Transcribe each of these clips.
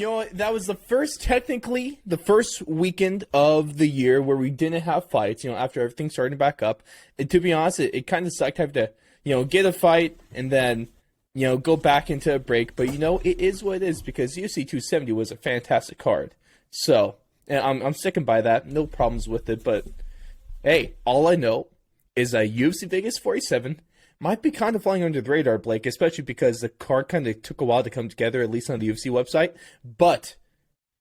You know what? That was technically the first weekend of the year where we didn't have fights, after everything started back up. And to be honest, it kind of sucked having to, get a fight and then, go back into a break. But, it is what it is because UFC 270 was a fantastic card. So, and I'm sticking by that. No problems with it. But, hey, all I know is that UFC Vegas 47 might be kind of flying under the radar, Blake, especially because the card kind of took a while to come together, at least on the UFC website. But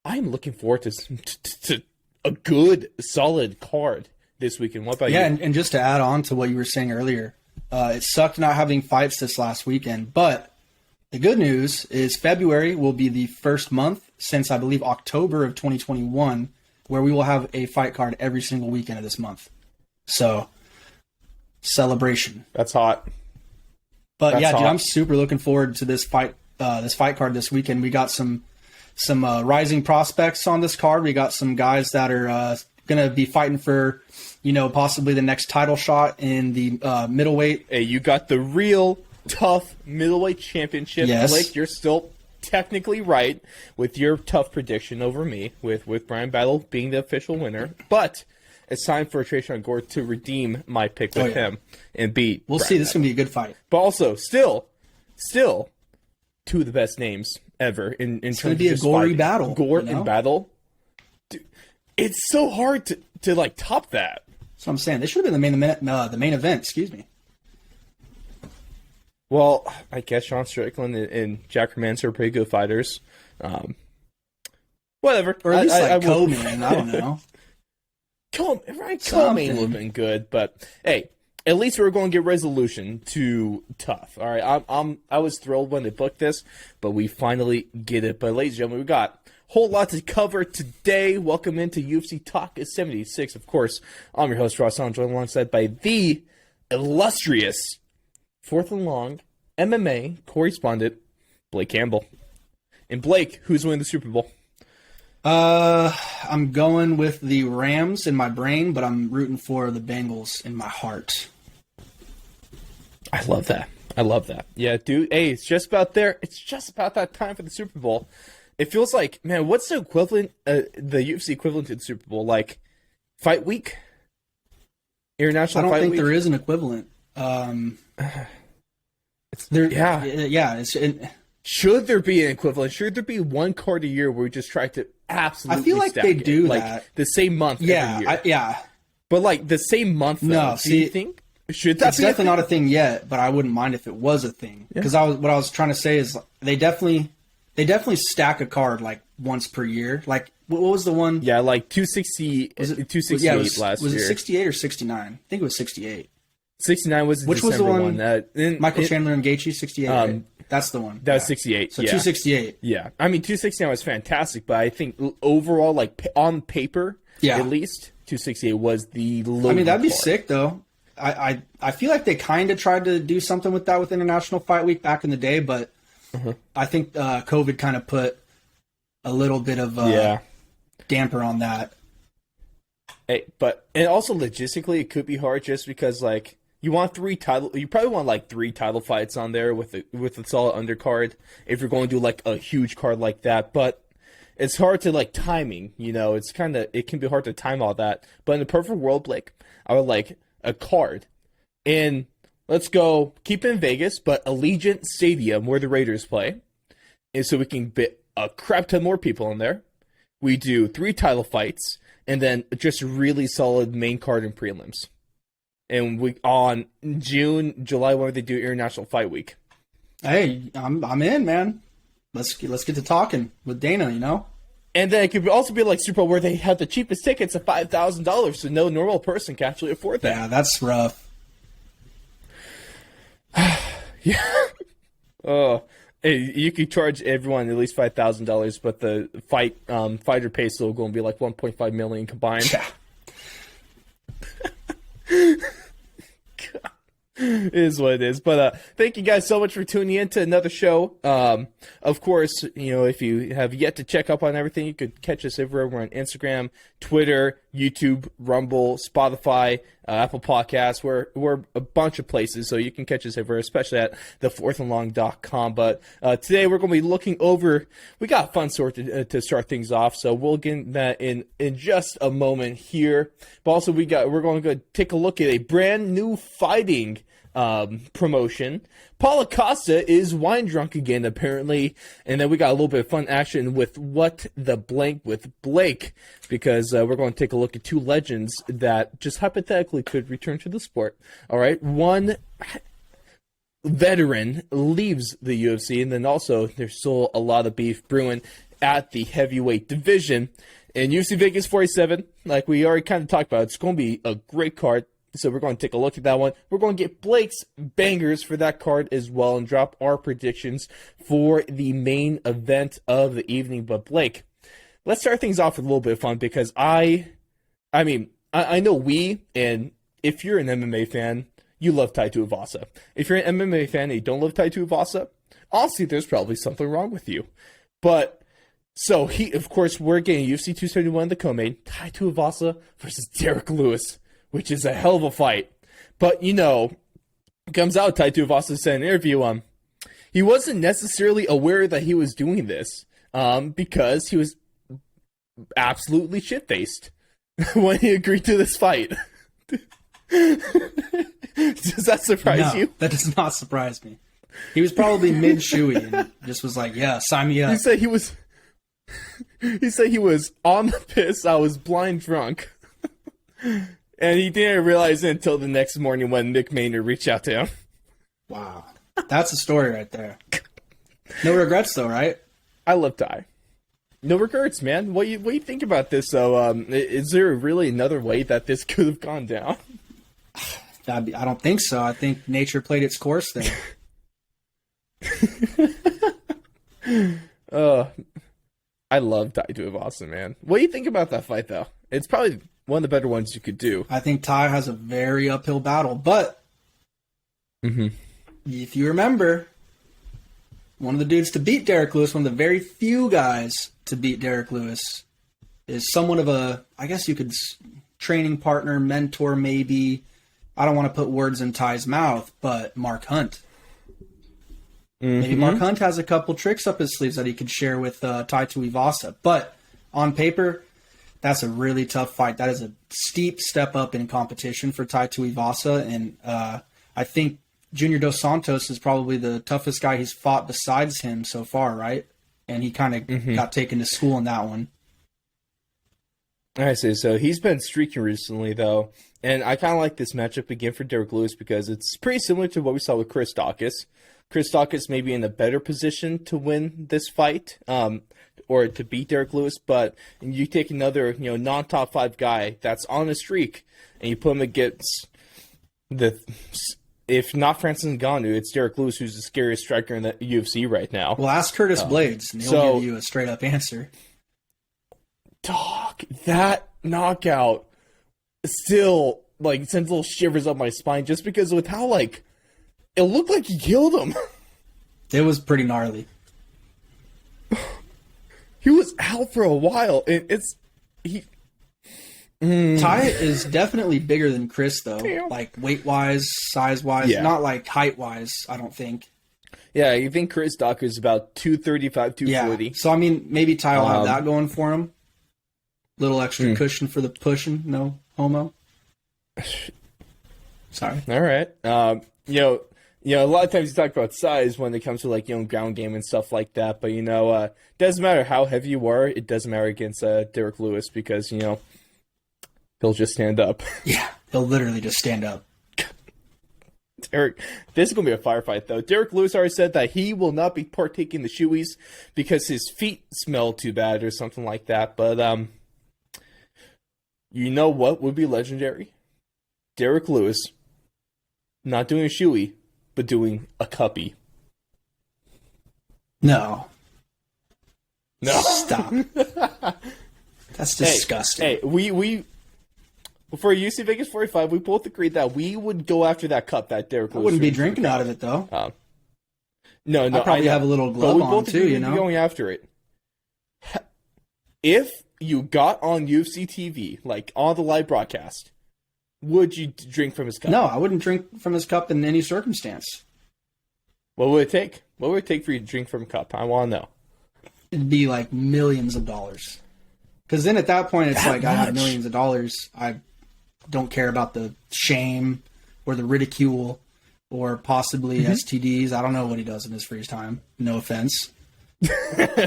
I'm looking forward to a good, solid card this weekend. What about you? Yeah, and just to add on to what you were saying earlier, it sucked not having fights this last weekend. But the good news is February will be the first month since, I believe, October of 2021, where we will have a fight card every single weekend of this month. So, celebration. That's hot. But That's yeah, hot. dude, I'm super looking forward to this fight card this weekend. We got some rising prospects on this card. We got some guys that are going to be fighting for, possibly the next title shot in the middleweight. Hey, you got the real tough middleweight championship. Yes. Blake, you're still technically right with your tough prediction over me, with Brian Battle being the official winner. But it's time for Trayshawn Gore to redeem my pick with him and beat. We'll Brian see. This is Battle. going to be a good fight. But also, still, two of the best names ever in terms of going to be a gory fighting. battle. Gore and Battle. Dude, it's so hard to top that. That's what I'm saying. This should have been the main event. Excuse me. Well, I guess Sean Strickland and Jack Hermanson are pretty good fighters. Whatever. Or at least co-main. I don't know. Co-main would have been good, but hey, at least we were going to get resolution to tough. All right, I was thrilled when they booked this, but we finally get it. But ladies and gentlemen, we got a whole lot to cover today. Welcome into UFC Talk 76. Of course, I'm your host Ross. I'm joined alongside by the illustrious fourth and long MMA correspondent Blake Campbell. And Blake, who's winning the Super Bowl? I'm going with the Rams in my brain, but I'm rooting for the Bengals in my heart. I love that. Yeah, dude. Hey, it's just about there. It's just about that time for the Super Bowl. It feels like, man, what's the equivalent, the UFC equivalent to the Super Bowl? Like, Fight Week? International Fight Week? I don't think there is an equivalent. Should there be an equivalent? Should there be one card a year where we just try to absolutely I feel like they do like that. the same month every year? But like the same month, though, do you think? Should that it's be definitely not a thing yet, but I wouldn't mind if it was a thing. Because what I was trying to say is they definitely stack a card like once per year. Like what was the one? Yeah, like 260, 268 last year. Was it 68 or 69? I think it was 68. 69 was the Which December was the one? Michael Chandler and Gaethje, 68. Right? That's the one. That was 68. So 268. Yeah, I mean 269 was fantastic, but I think overall, like on paper, at least 268 was the low. I mean that'd be sick though. I feel like they kind of tried to do something with that with International Fight Week back in the day, but I think COVID kind of put a little bit of damper on that. Hey, and also logistically, it could be hard just because like you probably want like 3 title fights on there with a solid undercard if you're going to do like a huge card like that, but it's hard to like timing. It can be hard to time all that. But in the perfect world, Blake, I would like a card in, let's go, keep it in Vegas, but Allegiant Stadium where the Raiders play. And so we can fit a crap ton more people in there. We do 3 title fights and then just a really solid main card and prelims. And we on July, when they do International Fight Week. Hey, I'm in, man. Let's get to talking with Dana, And then it could also be like Super Bowl where they have the cheapest tickets at $5,000, so no normal person can actually afford that. Yeah, that's rough. Yeah. Oh, hey, you could charge everyone at least $5,000, but the fighter pay still going to be like $1.5 million combined. Yeah. It is what it is. But thank you guys so much for tuning in to another show. Of course, if you have yet to check up on everything, you could catch us everywhere. We're on Instagram, Twitter, YouTube, Rumble, Spotify, Apple Podcasts. We're a bunch of places, so you can catch us everywhere, especially at thefourthandlong.com. But today we're going to be looking over. We got a fun sort to start things off, so we'll get into that in just a moment here. But also we're going to go take a look at a brand new fighting promotion. Paulo Costa is wine drunk again, apparently, and then we got a little bit of fun action with what the blank with Blake, because we're going to take a look at two legends that just hypothetically could return to the sport. All right, one veteran leaves the UFC, and then also there's still a lot of beef brewing at the heavyweight division. And UFC Vegas 47, like we already kind of talked about, it's going to be a great card. So we're going to take a look at that one. We're going to get Blake's bangers for that card as well and drop our predictions for the main event of the evening. But Blake, let's start things off with a little bit of fun, because I know and if you're an MMA fan, you love Tai Tuivasa. If you're an MMA fan and you don't love Tai Tuivasa, honestly, there's probably something wrong with you. But so of course, we're getting UFC 271 the co-main, Tai Tuivasa versus Derek Lewis, which is a hell of a fight. But, comes out, Tai Tuivasa said in an interview, he wasn't necessarily aware that he was doing this, because he was absolutely shit-faced when he agreed to this fight. Does that surprise you? That does not surprise me. He was probably mid-shoey and just was like, yeah, sign me up. He said he was on the piss, I was blind drunk. And he didn't realize it until the next morning when Mick Maynard reached out to him. Wow. That's a story right there. No regrets, though, right? I love Tai. No regrets, man. What do you think about this, though? Is there really another way that this could have gone down? I don't think so. I think nature played its course there. I love Tai Tuivasa, man. What do you think about that fight, though? It's probably one of the better ones you could do. I think Tai has a very uphill battle, but if you remember, one of the dudes to beat Derek Lewis, one of the very few guys to beat Derek Lewis, is somewhat of a, I guess you could, training partner, mentor maybe. I don't want to put words in Tai's mouth, but Mark Hunt. Maybe Mark Hunt has a couple tricks up his sleeves that he could share with Tai Tuivasa. But on paper, that's a really tough fight. That is a steep step up in competition for Tai Tuivasa. And I think Junior Dos Santos is probably the toughest guy he's fought besides him so far, right? And he kind of got taken to school in that one. I see. So he's been streaking recently, though. And I kind of like this matchup again for Derek Lewis because it's pretty similar to what we saw with Chris Daukaus. Chris Daukaus may be in a better position to win this fight, or to beat Derek Lewis, but you take another, non-top 5 guy that's on a streak, and you put him against if not Francis Ngannou, it's Derek Lewis, who's the scariest striker in the UFC right now. Well, ask Curtis Blades, and he'll give you a straight-up answer. Dog, that knockout still, sends little shivers up my spine just because with how, it looked like he killed him. It was pretty gnarly. He was out for a while. Tai is definitely bigger than Chris, though. Damn. Weight-wise, size-wise. Yeah. Not height-wise, I don't think. Yeah, you think Chris Daukaus is about 235, 240. Yeah. So, maybe Tai will have that going for him. Little extra cushion for the pushing. No homo. Sorry. All right. A lot of times you talk about size when it comes to ground game and stuff like that, but it doesn't matter how heavy you are, it doesn't matter against Derek Lewis because he'll just stand up. Yeah, he'll literally just stand up. Derek, this is gonna be a firefight though. Derek Lewis already said that he will not be partaking the shoeies because his feet smell too bad or something like that. But you know what would be legendary? Derek Lewis not doing a shoey, but doing a cuppy. No. No. Stop. That's disgusting. Hey, we For UFC Vegas 45, we both agreed that we would go after that cup that Derek I Lewis wouldn't be drew drinking out of it though. No, I probably have a little glove on too, we'd be going after it. If you got on UFC TV, like on the live broadcast, would you drink from his cup? No, I wouldn't drink from his cup in any circumstance. What would it take? What would it take for you to drink from a cup? I want to know. It'd be like millions of dollars. Because then at that point, it's like, I have millions of dollars. I don't care about the shame or the ridicule or possibly STDs. I don't know what he does in his free time. No offense.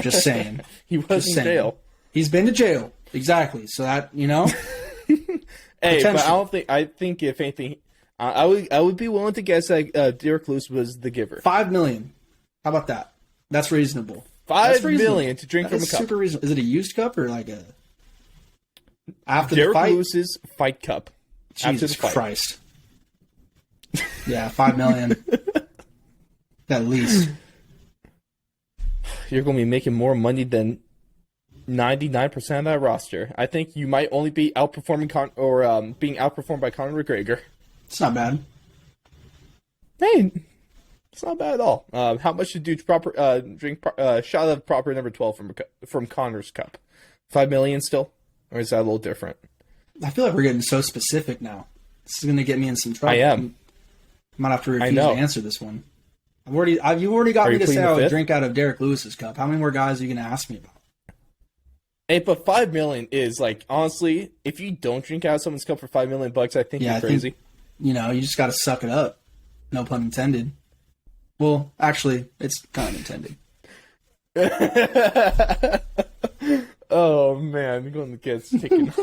Just saying. He was in jail. He's been to jail. Exactly. So that, you know. Hey, but I think if anything, I would be willing to guess that Derek Lewis was the giver. $5 million. How about that? That's reasonable. $5 million to drink from a cup. Super reasonable. Is it a used cup or like a after Derek the fight? Lewis's fight cup. Jesus Christ. Yeah, $5 million. At least. You're going to be making more money than 99% of that roster. I think you might only be outperforming being outperformed by Conor McGregor. It's not bad. Hey, it's not bad at all. How much should drink shot of proper number 12 from Conor's cup? $5 million still, or is that a little different? I feel like we're getting so specific now. This is going to get me in some trouble. I am. I might have to refuse to answer this one. You've already got me to say I would drink out of Derek Lewis's cup. How many more guys are you going to ask me about? Hey, but $5 million is like, honestly, if you don't drink out of someone's cup for $5 million, I think you're crazy. You just got to suck it up. No pun intended. Well, actually, it's kind of intended. Oh man, you're going to get taken.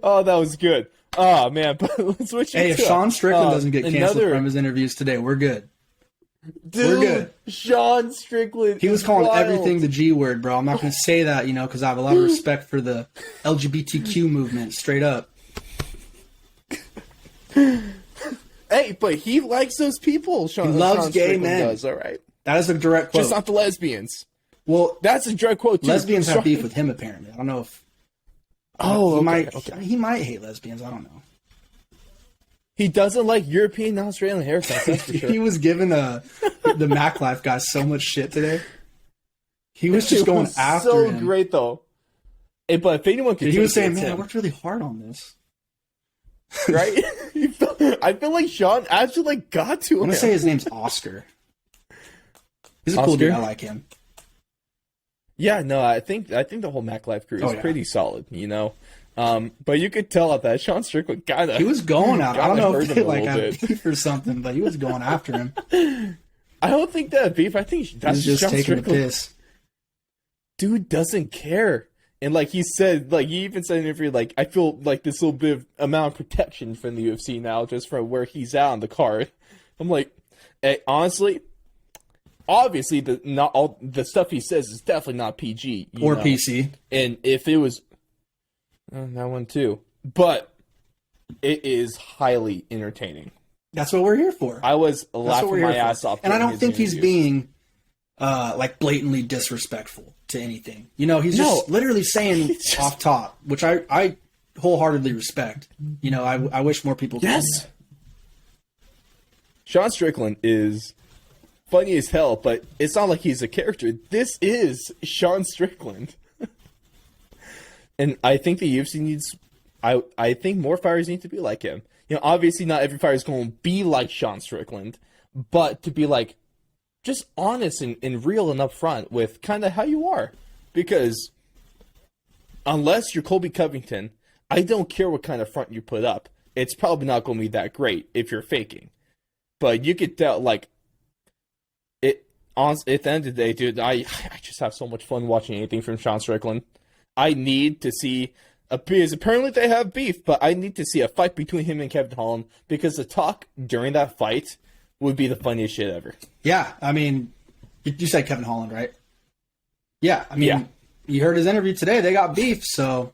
Oh, that was good. Oh man, but let's switch. Hey, if Sean Strickland doesn't get canceled from his interviews today, we're good. Dude, we're good. Sean Strickland. He was calling everything the G word, bro. I'm not going to say that, because I have a lot of respect for the LGBTQ movement, straight up. Hey, but he likes those people. He loves gay men. Does, all right. That is a direct quote. Just not the lesbians. Well, that's a direct quote too. Lesbians have beef with him, apparently. I don't know if. He might hate lesbians. I don't know. He doesn't like European and Australian haircuts. That's for sure. He was giving the Mac Life guy so much shit today. He was just going after him. So great though. Hey, but if anyone could, he was saying, "Man, I worked really hard on this." Right? I feel like Sean actually got to him. I'm gonna say his name's Oscar. He's a cool dude. I like him. Yeah, no, I think the whole Mac Life crew is pretty solid, But you could tell that Sean Strickland he was going out. I don't know if they had beef or something, but he was going after him. I don't think that beef. I think that's just Sean taking the Strickland. piss. Dude doesn't care. And he said, he even said in an interview, I feel like this little bit of amount of protection from the UFC now, just from where he's at on the card. I'm like, hey, honestly, obviously, not all the stuff he says is definitely not PG or PC. And if it was, that one too, but it is highly entertaining. That's what we're here for. I was laughing my ass off, and I don't think he's being blatantly disrespectful to anything. He's just literally saying off top, which I wholeheartedly respect. I wish more people could do that. Sean Strickland is funny as hell, but it's not like he's a character. This is Sean Strickland. And I think the UFC needs... I think more fighters need to be like him. Obviously not every fighter is going to be like Sean Strickland, but to be just honest and real and upfront with kind of how you are. Because unless you're Colby Covington, I don't care what kind of front you put up. It's probably not going to be that great if you're faking. But you could tell, at the end of the day, dude, I just have so much fun watching anything from Sean Strickland. I need to see, because apparently they have beef, but I need to see a fight between him and Kevin Holland, because the talk during that fight would be the funniest shit ever. Yeah, I mean, you said Kevin Holland, right? Yeah, I mean, you heard his interview today. They got beef, so...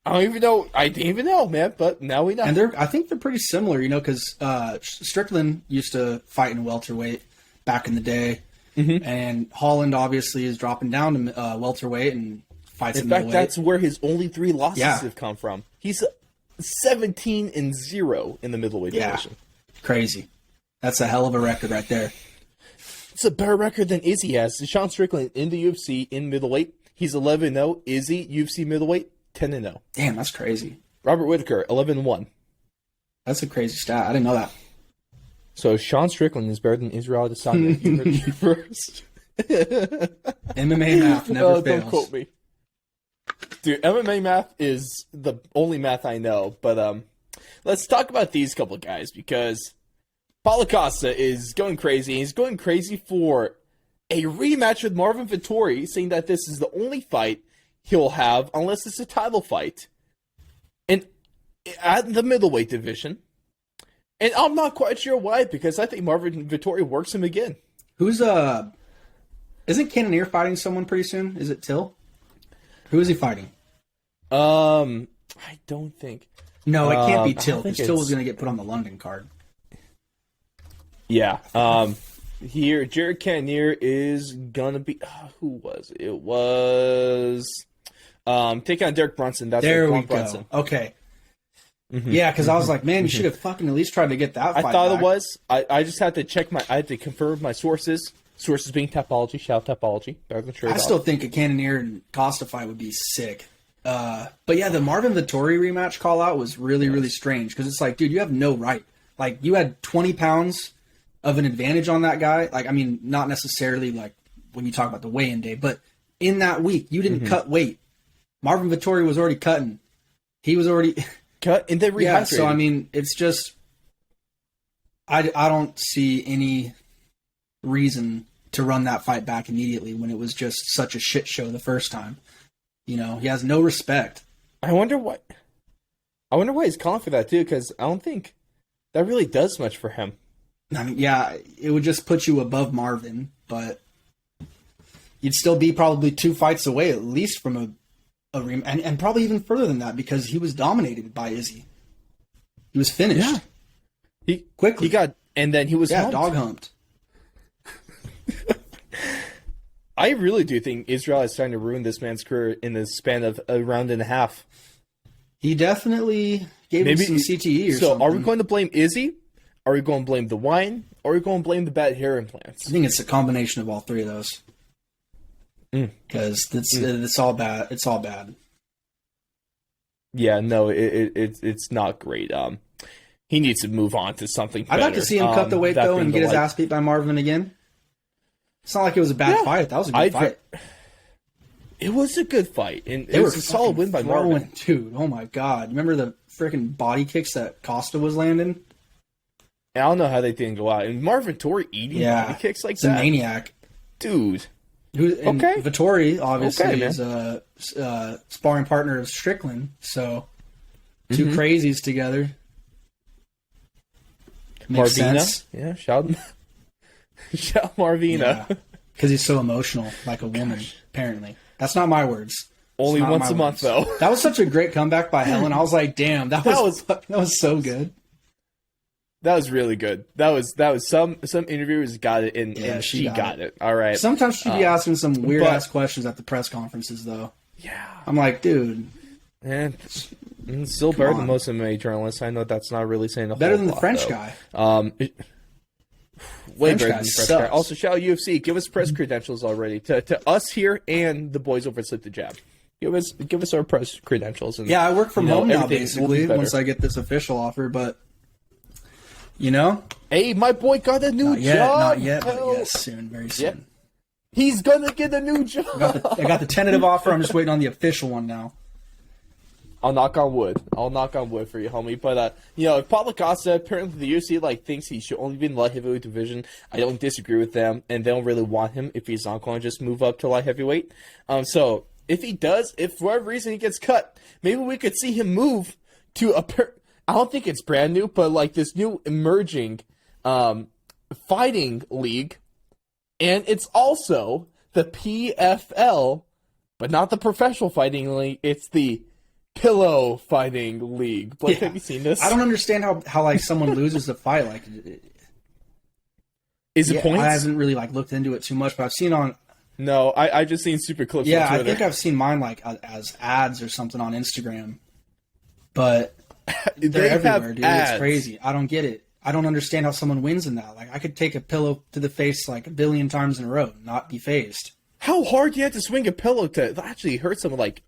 I didn't even know, man, but now we know. And I think they're pretty similar, because Strickland used to fight in welterweight back in the day, and Holland obviously is dropping down to welterweight and fights. In fact, that's where his only 3 losses Yeah. have come from. He's 17-0 in the middleweight division. Crazy. That's a hell of a record right there. It's a better record than Izzy has. Sean Strickland in the UFC in middleweight, he's 11-0. Izzy, UFC middleweight, 10-0. Damn, that's crazy. Robert Whittaker, 11-1. That's a crazy stat. I didn't know that. So Sean Strickland is better than Israel Adesanya. You heard it first. MMA math never fails. Don't quote me. Dude, MMA math is the only math I know. But let's talk about these couple of guys, because Paulo Costa is going crazy. He's going crazy for a rematch with Marvin Vettori, saying that this is the only fight he'll have unless it's a title fight. And at the middleweight division. And I'm not quite sure why, because I think Marvin Vettori works him again. Who's isn't Cannonier fighting someone pretty soon? Is it Till? Who is he fighting? I don't think. No, it can't be Till, I think because Till was going to get put on the London card. Yeah. Here, Jared Cannonier is gonna be. Who was it? It was taking on Derek Brunson. That's There we go. Brunson. Okay. Yeah, because I was like, man, you should have fucking at least tried to get that fight I thought back. it was. I just had to check I had to confirm my sources. Sources being Tapology. Shout out Tapology. Better than sure. I still think a Cannonier and Costa fight would be sick. But yeah, the Marvin Vettori rematch call out was really, really strange, because it's like, dude, you have no right. Like, you had 20 pounds of an advantage on that guy. Like, I mean, not necessarily like when you talk about the weigh-in day, but in that week, you didn't cut weight. Marvin Vettori was already cutting. He was already cut and then rehydrated. Yeah, so I mean, it's just I don't see any reason to run that fight back immediately when it was just such a shit show the first time. You know, he has no respect. I wonder why he's calling for that too, because I don't think that really does much for him. I mean, yeah, it would just put you above Marvin, but you'd still be probably 2 fights away at least from a and probably even further than that, because he was dominated by Izzy. He was finished. Yeah. He quickly. He got, and then he was humped. Dog humped. I really do think Israel is trying to ruin this man's career in the span of a round and a half. He definitely gave him some CTE or something. So are we going to blame Izzy? Are we going to blame the wine? Or are we going to blame the bad hair implants? I think it's a combination of all 3 of those. Because it's all bad. It's all bad. Yeah, no, it's not great. He needs to move on to something better. I'd like to see him cut the weight, though, and get his ass beat by Marvin again. It's not like it was a bad fight. That was a good fight. It was a good fight, and it was a solid win by Marvin. Dude, oh my God. Remember the freaking body kicks that Costa was landing? I don't know how they didn't go out. And Marvin Vettori eating body kicks like that. He's a maniac. Dude. Vittori, obviously, is a sparring partner of Strickland, so 2 crazies together. Makes sense. Yeah, shout Marvina. Because he's so emotional, like a woman, apparently. That's not my words. Only once a month, though. That was such a great comeback by Helen. I was like, damn, that was so good. That was really good. That was some interviewers got it, and she got it. All right. Sometimes she'd be asking some weird ass questions at the press conferences, though. Yeah. I'm like, dude. And it's still better than most MMA journalists. I know that's not really saying a whole lot. Better than the French guy. Way better than the French guy. Also, shout out UFC. Give us press credentials already to us here and the boys over at Slip the Jab. Give us our press credentials. And, I work from home now, basically, once I get this official offer, but. You know? Hey, my boy got a new job. Not yet, but yes, soon, very soon. Yep. He's gonna get a new job. I got the tentative offer. I'm just waiting on the official one now. I'll knock on wood. For you, homie. But Paulo Costa, apparently the UFC thinks he should only be in the light heavyweight division. I don't disagree with them, and they don't really want him if he's not going to just move up to light heavyweight. So if he does, if for whatever reason he gets cut, maybe we could see him move to I don't think it's brand new, but this new emerging fighting league. And it's also the PFL, but not the professional fighting league. It's the pillow fighting league. Blake, have you seen this? I don't understand how someone loses a fight. Is it points? I haven't really looked into it too much, but I've seen on No, I just seen super clips Yeah, on I Twitter. think I've seen mine like as ads or something on Instagram. But they're They have everywhere, dude. ads. It's crazy. I don't get it. I don't understand how someone wins in that. Like, I could take a pillow to the face like a billion times in a row and not be phased. How hard do you have to swing a pillow to actually hurt someone? Like,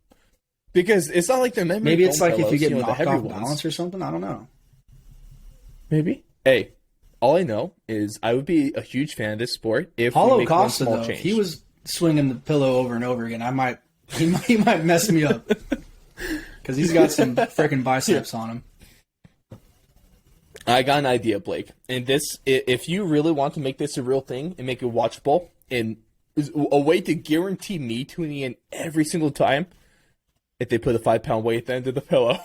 because it's not like they're memory Maybe it's foam like if you pillows, get the knocked heavy off ones. balance or something. I don't know. Maybe. Hey, all I know is I would be a huge fan of this sport if we Paulo make one Costa, small though, change. if he was swinging the pillow over and over again, he might mess me up because he's got some freaking biceps on him. I got an idea, Blake. And this, if you really want to make this a real thing and make it watchable, and a way to guarantee me tuning in every single time, if they put a 5-pound weight at the end of the pillow.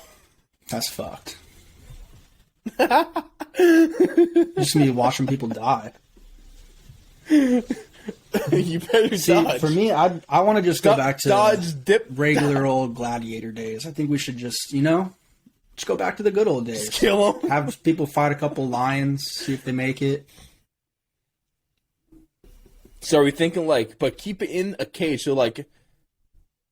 That's fucked. You just need watching people die. You better See, dodge. for me, I want to just go back to dodge, dip, regular old gladiator days. I think we should just, just go back to the good old days. kill them. Have people fight a couple lions, see if they make it. So are we thinking but keep it in a cage? So what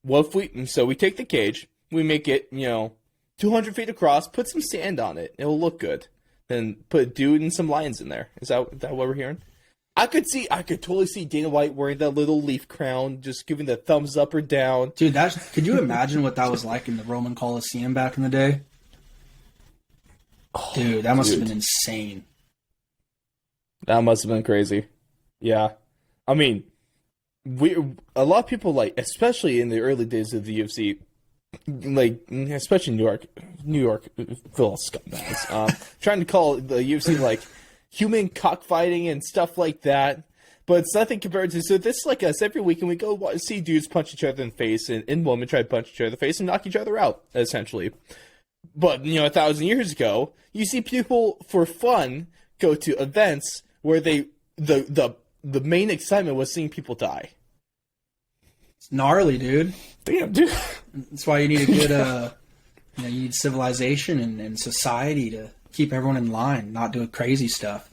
if we take the cage, we make it 200 feet across, put some sand on it, it'll look good. Then put a dude and some lions in there. Is that what we're hearing? I could totally see Dana White wearing that little leaf crown, just giving the thumbs up or down. Dude, could you imagine what that was like in the Roman Colosseum back in the day? Dude, that must have been insane. That must have been crazy. Yeah. I mean, a lot of people especially in the early days of the UFC, especially New York, full of scumbags, trying to call the UFC human cockfighting and stuff like that. But it's nothing compared to, so this is like us every week, and we go see dudes punch each other in the face, and women try to punch each other in the face and knock each other out, essentially. But, 1,000 years ago, you see people, for fun, go to events where the main excitement was seeing people die. It's gnarly, dude. Damn, dude. That's why you need a good, you need civilization and society to keep everyone in line, not do crazy stuff.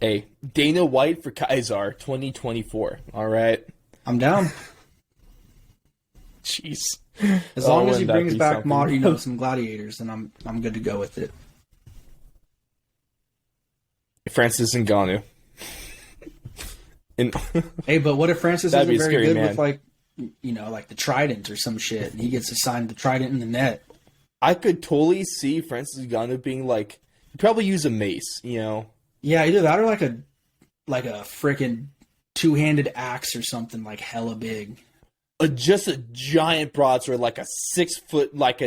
Hey, Dana White for Kaiser 2024. All right. I'm down. Jeez. As long as he wouldn't that brings be back something? some gladiators, then I'm good to go with it. Francis Ngannou. Hey, but what if Francis That'd isn't be a very scary good man. with the trident or some shit, and he gets assigned the trident in the net? I could totally see Francis Ngannou being he'd probably use a mace, Yeah, either that or like a freaking two-handed axe or something hella big. Just a giant broadsword, like a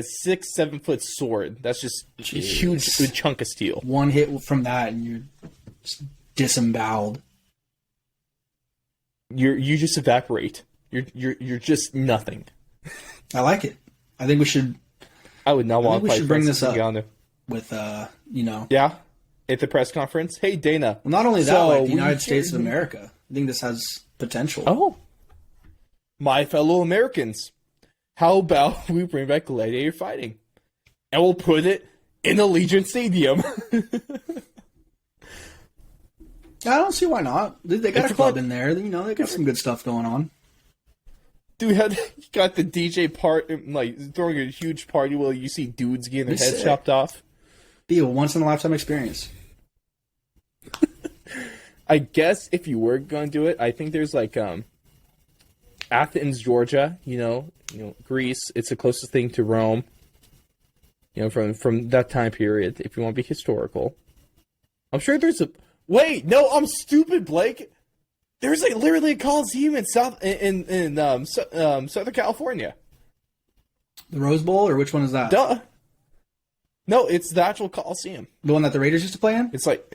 7 foot sword. That's just a huge chunk of steel. One hit from that, and you're just disemboweled. You just evaporate. You're just nothing. I like it. I think we should. I would not want to we fight should bring Francis this up. Ngannou. With Yeah, at the press conference. Hey, Dana. Well, not only that, So the United States of America. I think this has potential. Oh, my fellow Americans, how about we bring back gladiator fighting, and we'll put it in Allegiant Stadium? I don't see why not. They got It's a club fun. in there. They got some good stuff going on. Dude, you got the DJ part, throwing a huge party while you see dudes getting their Be heads sick. chopped off. Be a once in a lifetime experience. I guess if you were going to do it, I think there's Athens, Georgia. Greece. It's the closest thing to Rome. From that time period. If you want to be historical, I'm sure there's a. Wait, no, I'm stupid, Blake. There's literally a Coliseum in Southern California. The Rose Bowl, or which one is that? Duh. No, it's the actual Coliseum. The one that the Raiders used to play in? It's that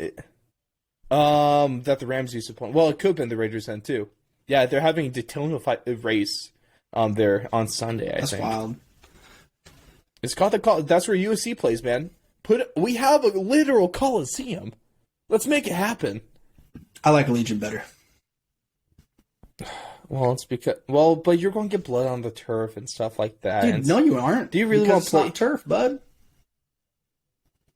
the Rams used to play. Well, it could have been the Raiders then too. Yeah, they're having a Daytona race there on Sunday. I That's think. wild. It's called that's where UFC plays, man. We have a literal Coliseum. Let's make it happen. I like Allegiant better. Well, it's but you're going to get blood on the turf and stuff like that. Dude, no, you aren't. Do you really Because want to it's not turf, bud?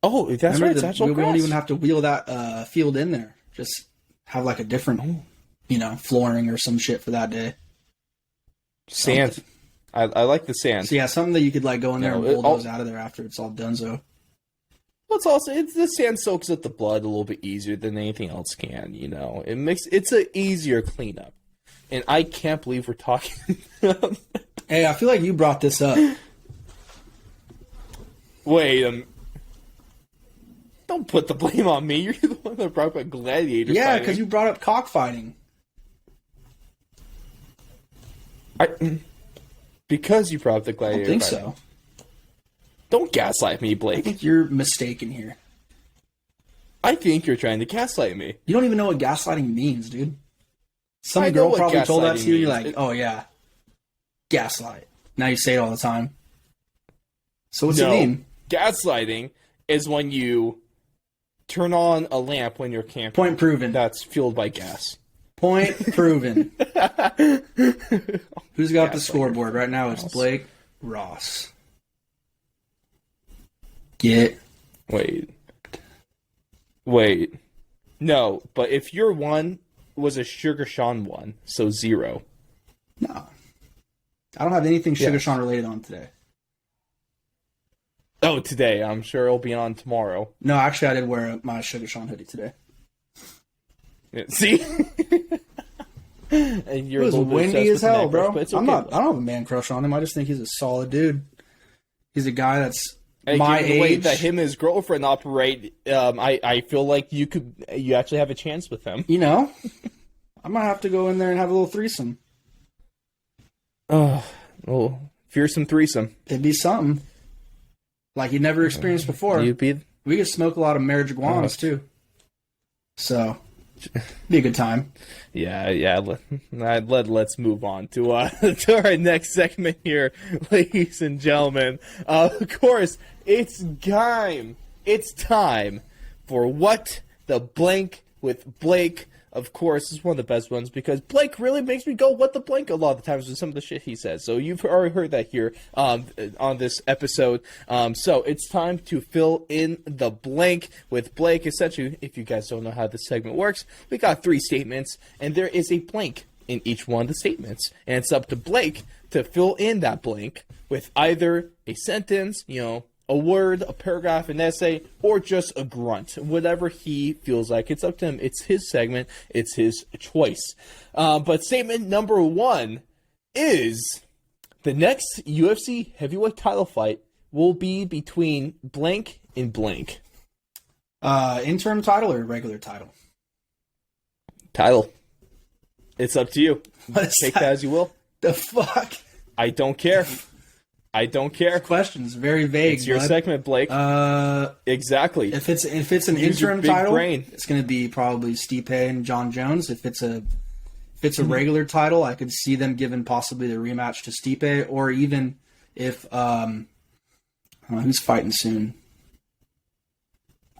Oh, that's Remember right. It's actual we grass. won't even have to wheel that field in there. Just have a different, flooring or some shit for that day. Sand. I like the sand. So yeah, something that you could like go in there and bulldoze out of there after it's all donezo. Well, the sand soaks up the blood a little bit easier than anything else can. It's an easier cleanup, and I can't believe we're talking. Hey, I feel like you brought this up. Wait, don't put the blame on me. You're the one that brought up gladiator. Yeah, because you brought up cockfighting. Because you brought up the gladiator. I don't think fighting. so. Don't gaslight me, I Blake. think you're mistaken here. I think you're trying to gaslight me. You don't even know what gaslighting means, dude. Some I know girl what probably told that gaslighting to you, and you're means. like, oh yeah, gaslight. Now you say it all the time. So what's it mean? Gaslighting is when you turn on a lamp when you're camping. Point proven. That's fueled by gas. Point proven. Who's got the scoreboard right now? It's Blake Ross. Wait. No, but if your one was a Sugar Sean one, so 0. No. I don't have anything Sugar Sean related on today. Oh, today. I'm sure it'll be on tomorrow. No, actually, I did wear my Sugar Sean hoodie today. Yeah, see? And you're It was a little bit windy obsessed as with hell, the bro. neck brush, but I don't have a man crush on him. I just think he's a solid dude. He's a guy that's my given the way age. that him and his girlfriend operate, I feel like you actually have a chance with him. I might have to go in there and have a little threesome. Oh, fearsome threesome. It'd be something like you'd never experienced before. We could smoke a lot of marijuana too, so be a good time. Yeah. Let's move on to our next segment here, ladies and gentlemen. Of course, it's time. It's time for What the Blank with Blake. Of course, it's one of the best ones because Blake really makes me go, what the blank, a lot of the times with some of the shit he says. So you've already heard that here on this episode. So it's time to fill in the blank with Blake. Essentially, if you guys don't know how this segment works, we got 3 statements, and there is a blank in each one of the statements. And it's up to Blake to fill in that blank with either a sentence, a word, a paragraph, an essay, or just a grunt. Whatever he feels like. It's up to him. It's his segment. It's his choice. But statement number 1 is the next UFC heavyweight title fight will be between blank and blank. Interim title or regular title? Title. It's up to you. Take that as you will. The fuck? I don't care. Question's very vague. It's your segment, Blake. Exactly. If it's an Use your interim big title, brain. it's going to be probably Stipe and John Jones. If it's a regular title, I could see them giving possibly the rematch to Stipe, or even if I don't know who's fighting soon.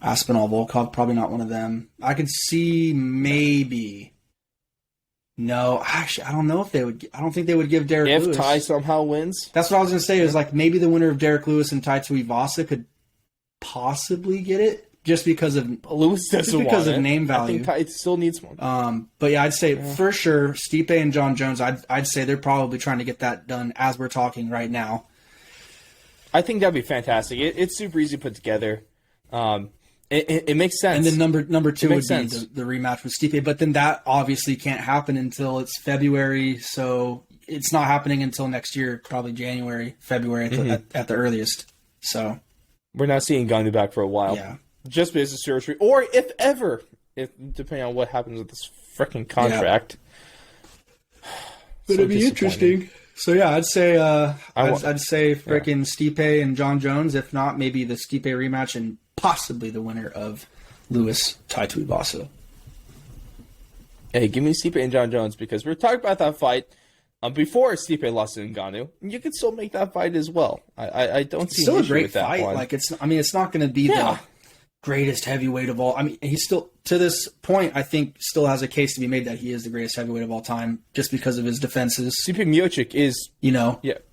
Aspinall, Volkov, probably not one of them. I could see maybe. No, actually, I don't know if they would. I don't think they would give Derek Lewis. If Ty somehow wins, that's what I was going to say. Is like maybe the winner of Derek Lewis and Tai Tuivasa could possibly get it, just because of Lewis doesn't because want of it. name value. I think Ty still needs one. But yeah, I'd say for sure Stipe and John Jones. I'd say they're probably trying to get that done as we're talking right now. I think that'd be fantastic. It's super easy to put together. It makes sense. And then number 2 would be sense. the rematch with Stipe. But then that obviously can't happen until it's February. So it's not happening until next year, probably January, February at the earliest. So we're not seeing Ngannou back for a while. Yeah. Just business surgery, or if ever, depending on what happens with this freaking contract. Yeah. But it'd be interesting. So yeah, I'd say I'd say freaking Stipe and John Jones. If not, maybe the Stipe rematch and possibly the winner of Lewis Tai Tuivasa. Hey, give me Stipe and John Jones, because we're talking about that fight before Stipe lost to Ngannou. You can still make that fight as well. I don't see still an a issue great with that fight. one. Like it's not going to be the greatest heavyweight of all. I mean, he's still, to this point, I think still has a case to be made that he is the greatest heavyweight of all time, just because of his defenses. Stipe Miocic is,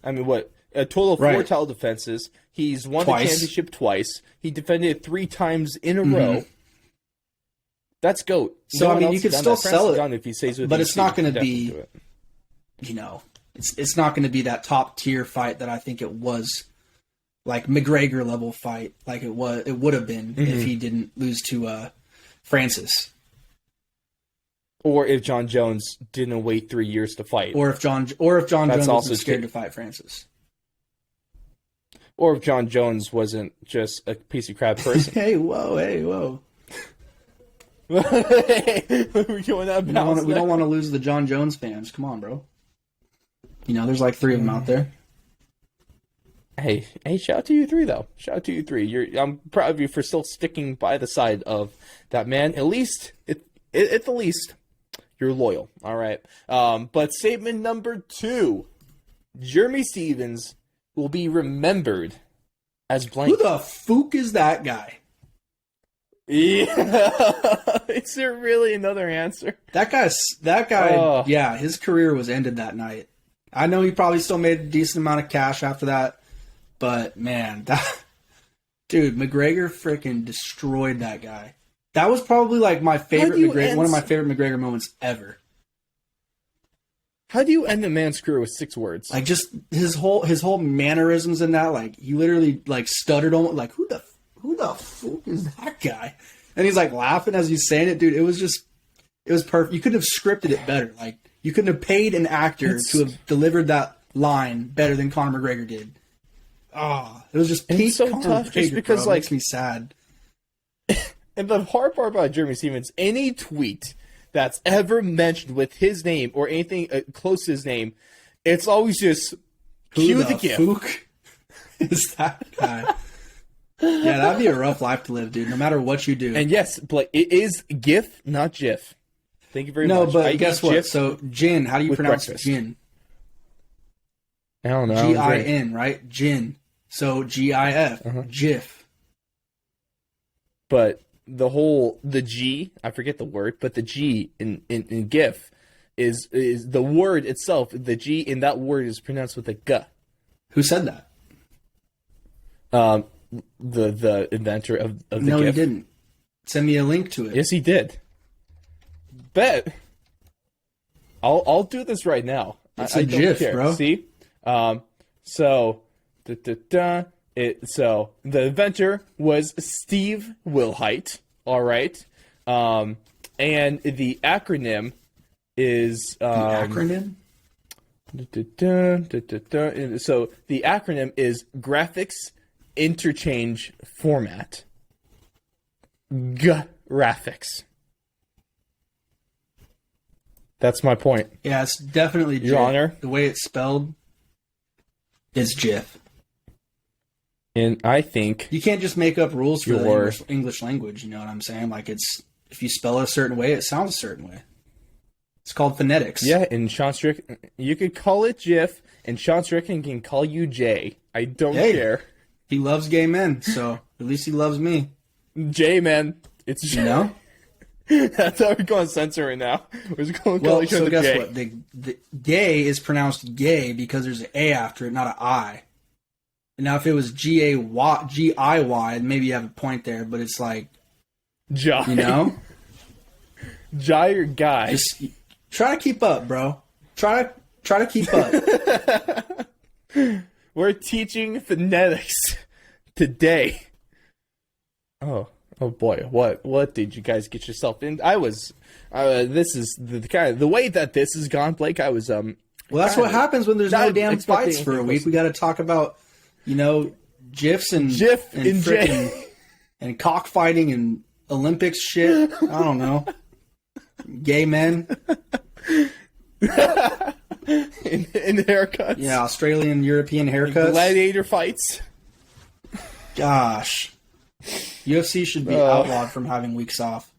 I mean, what, a total of 4 title defenses. He's won the championship twice. He defended it 3 times in a row. That's GOAT. So, No I one mean, else you could has still done that. sell Francis it, Ngannou, if he stays with but DC, it's not going to definitely be, do it. you know, it's not going to be that top tier fight that I think it was, like McGregor level fight, like it would have been if he didn't lose to Francis, Or if John Jones didn't wait 3 years to fight. or if John Jones also wasn't scared true. to fight Francis. Or if John Jones wasn't just a piece of crap person. Hey, whoa. We're going out We don't want to lose the John Jones fans. Come on, bro. You know, there's like 3 of them out there. Hey, shout out to you 3 though. Shout out to you 3. I'm proud of you for still sticking by the side of that man. At least, at the least, you're loyal. All right. But statement number 2: Jeremy Stevens will be remembered as blank. Who the fook is that guy? Yeah. Is there really another answer? That guy. Yeah, his career was ended that night. I know he probably still made a decent amount of cash after that, but man, dude, McGregor freaking destroyed that guy. That was probably like my favorite McGregor, one of my favorite McGregor moments ever. How do you end a man's career with 6 words? Like just his whole mannerisms in that, like he literally like stuttered on, like who the fuck is that guy? And he's like laughing as he's saying it, dude. It was perfect. You couldn't have scripted it better. Like you couldn't have paid an actor to have delivered that line better than Conor McGregor did. It was just peak so Conor tough, McGregor, just because bro. It like makes me sad. And the hard part about Jeremy Stevens, any tweet that's ever mentioned with his name or anything close to his name, it's always just cue the GIF. Fook is that guy? Yeah, that'd be a rough life to live, dude. No matter what you do. And yes, but it is GIF, not GIF. Thank you very much. No, but guess what? GIF So, Jin, how do you pronounce breakfast. Jin? I don't know. G-I-N, right? Jin. So, G-I-F. GIF. But the G, I forget the word, but the G in GIF is the word itself. The G in that word is pronounced with a G. Who said that? The inventor of the No, GIF. he didn't. Send me a link to it. Yes, he did. Bet. I'll do this right now. It's I a don't GIF, care. bro. See? So the inventor was Steve Wilhite. All right. And the acronym is The acronym? So the acronym is Graphics Interchange Format. Graphics. That's my point. Yeah, it's definitely GIF. Your Honor. The way it's spelled is GIF. And I think You can't just make up rules for Your- the English language, you know what I'm saying? Like, it's if you spell it a certain way, it sounds a certain way. It's called phonetics. yeah, and Sean Strickland, you could call it GIF, and Sean Strickland can call you Jay. I don't care. He loves gay men, so at least he loves me. Jay, man. It's Jay. You know? That's how we're going to censor it now. We're just going to call Well, each so other guess Jay. what? The gay is pronounced gay because there's an A after it, not an I. And now if it was G-I-Y, maybe you have a point there, but it's like, Jai. you know? Jai or Guy. Just try to keep up, bro. Try to keep up. We're teaching phonetics today. Oh boy, what did you guys get yourself in? I was, this is the way that this has gone, Blake. I was Well, that's what happens when there's no not damn expecting fights for a anything week. close. We got to talk about, you know, GIFs and GIF and frickin' Jay. and cockfighting and Olympics shit. I don't know. Gay men. in haircuts. Yeah, Australian, European haircuts. Gladiator fights. Gosh. UFC should be outlawed from having weeks off.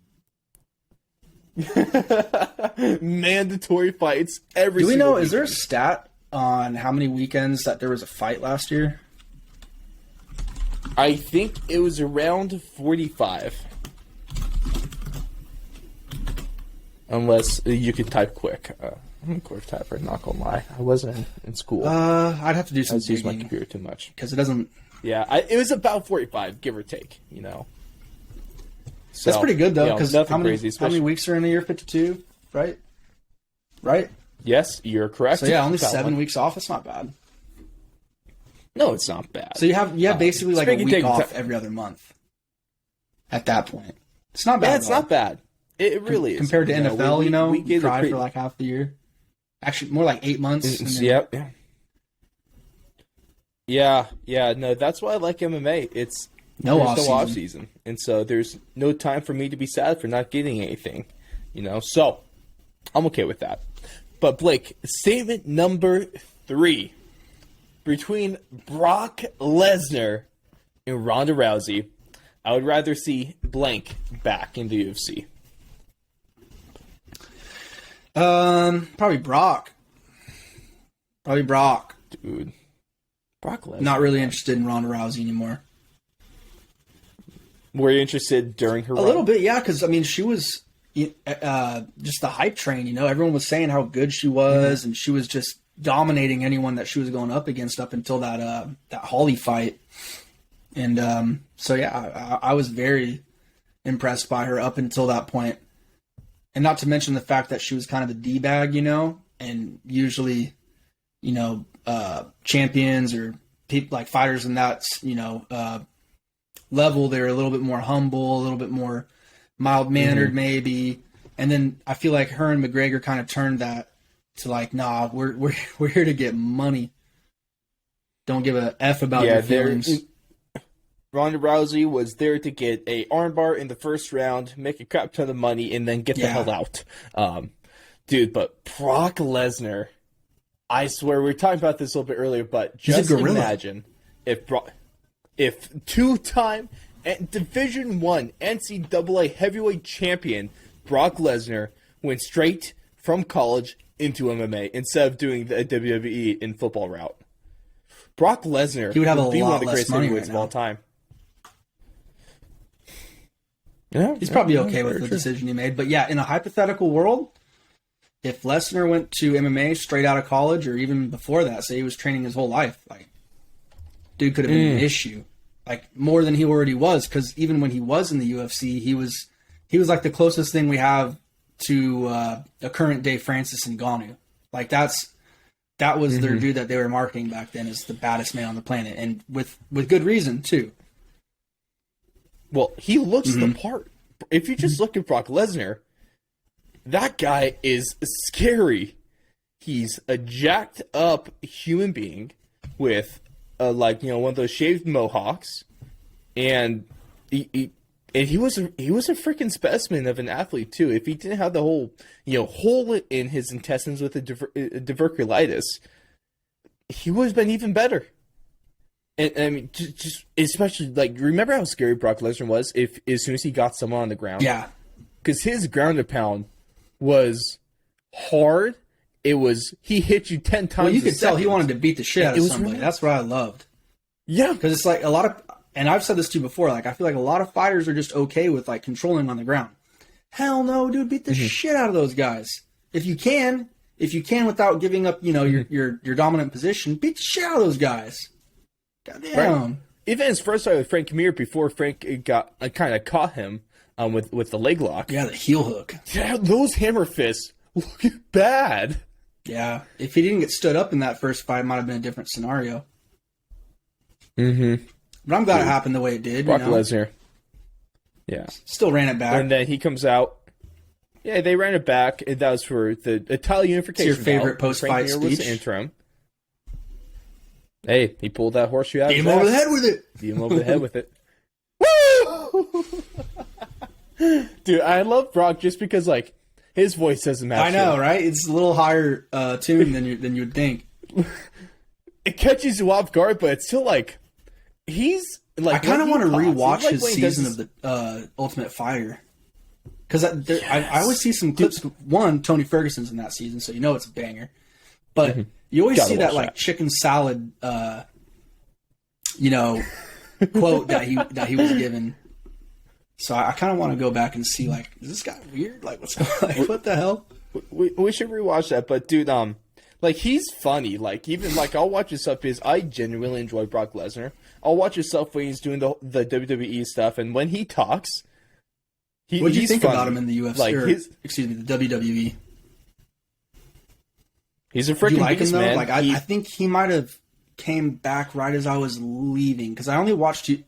Mandatory fights every Do we single know, is there a weekend. stat on how many weekends that there was a fight last year? I think it was around 45. Unless you could type quick. I'm a quick typer, not gonna lie. I wasn't in school. I'd have to do I some just use my digging computer too much. because it doesn't. Yeah, it was about 45, give or take, you know. So, That's pretty good, though, because nothing how many crazy, how many weeks are in a year? 52, right? Right? Yes, you're correct. So, yeah, only 7 weeks off. It's not bad. No, it's not bad. So you have basically like a speaking week of off every other month at that point. It's not bad. Yeah, it's not bad. It really is. Compared to NFL, we you cry for like half the year. Actually, more like 8 months. Yep. Yeah. No, that's why I like MMA. It's no off season, and so there's no time for me to be sad for not getting anything. So I'm okay with that. But Blake, statement number 3 between Brock Lesnar and Ronda Rousey, I would rather see blank back in the UFC. Probably Brock. Dude, Brock Lesnar. Not really interested in Ronda Rousey anymore. Were you interested during her run? A little bit, yeah, because, I mean, she was just the hype train, Everyone was saying how good she was, and she was just dominating anyone that she was going up against up until that Holly fight. And so, yeah, I was very impressed by her up until that point. And not to mention the fact that she was kind of a D-bag, and usually, champions or people like fighters in that, level, they're a little bit more humble, a little bit more mild-mannered maybe. And then I feel like her and McGregor kind of turned that to like, nah, we're here to get money. Don't give a F about your feelings. Ronda Rousey was there to get a armbar in the first round, make a crap ton of money, and then get the hell out. Dude, but Brock Lesnar, I swear, we were talking about this a little bit earlier, but just imagine if two-time Division I NCAA heavyweight champion Brock Lesnar went straight from college into MMA instead of doing the WWE in football route. Brock Lesnar would be one of the greatest heavyweights of all time. Yeah, he's probably okay with the decision he made. But yeah, in a hypothetical world, if Lesnar went to MMA straight out of college or even before that, say he was training his whole life, like, dude could have been an issue. Like, more than he already was, because even when he was in the UFC, he was like the closest thing we have to a current day Francis Ngannou. Like, that was their dude that they were marketing back then as the baddest man on the planet, and with good reason too. Well, he looks the part. If you just look at Brock Lesnar, that guy is scary. He's a jacked up human being with one of those shaved mohawks, and he was a freaking specimen of an athlete too. If he didn't have the whole hole in his intestines with the diverculitis, he would have been even better. And I mean, just especially remember how scary Brock Lesnar was as soon as he got someone on the ground. Yeah, because his ground and pound was hard. He hit you 10 times. Well, you could tell he wanted to beat the shit out of somebody. That's what I loved. Yeah, because it's like a lot of, and I've said this to you before. Like, I feel like a lot of fighters are just okay with like controlling on the ground. Hell no, dude! Beat the shit out of those guys if you can. Without giving up, your dominant position, beat the shit out of those guys. Goddamn. Right. Even his first fight with Frank Mir, before Frank got kind of caught him with the leg lock. Yeah, the heel hook. Yeah, those hammer fists look bad. Yeah, if he didn't get stood up in that first fight, it might have been a different scenario. But I'm glad it happened the way it did. Brock Lesnar. Yeah. Still ran it back. And then he comes out. Yeah, they ran it back. And that was for the title unification. It's your favorite post-fight speech? Was the interim. Hey, he pulled that horseshoe out. Beat him over the head with it. Beat him over the head with it. Woo! Dude, I love Brock just because, his voice doesn't match. I know, right? It's a little higher tune than you would think. It catches you off guard, but it's still he's I kind of want to rewatch his season of the Ultimate Fighter, because I always see some clips. One, Tony Ferguson's in that season, so it's a banger. But you always see that chicken salad, quote that he was given. So I kind of want to go back and see, is this guy weird? What's what the hell? We should rewatch that. But dude, he's funny. Even I'll watch his stuff because I genuinely enjoy Brock Lesnar. I'll watch his stuff when he's doing the WWE stuff, and when he talks, What do you he's think funny. about him in the UFC? Like Excuse me, the WWE. He's a Do you freaking like him beast, though? man. Like I think he might have came back right as I was leaving because I only watched you.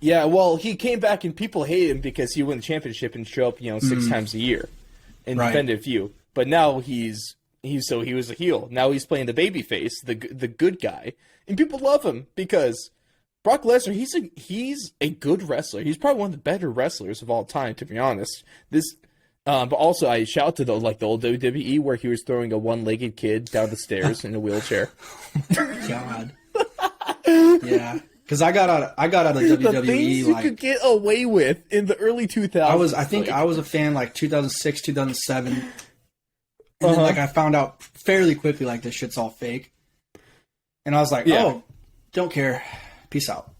Yeah, well, he came back and people hate him because he won the championship and show up, 6 times a year and Right. defend a few. But now he was a heel. Now he's playing the babyface, the good guy, and people love him because Brock Lesnar, he's a good wrestler. He's probably one of the better wrestlers of all time, to be honest. But also I shout out to the old WWE where he was throwing a one-legged kid down the stairs in a wheelchair. God. Yeah. Because I got out of WWE. The things you could get away with in the early 2000s. I was a fan like 2006, 2007. And then I found out fairly quickly like this shit's all fake. And I was like, oh, don't care. Peace out.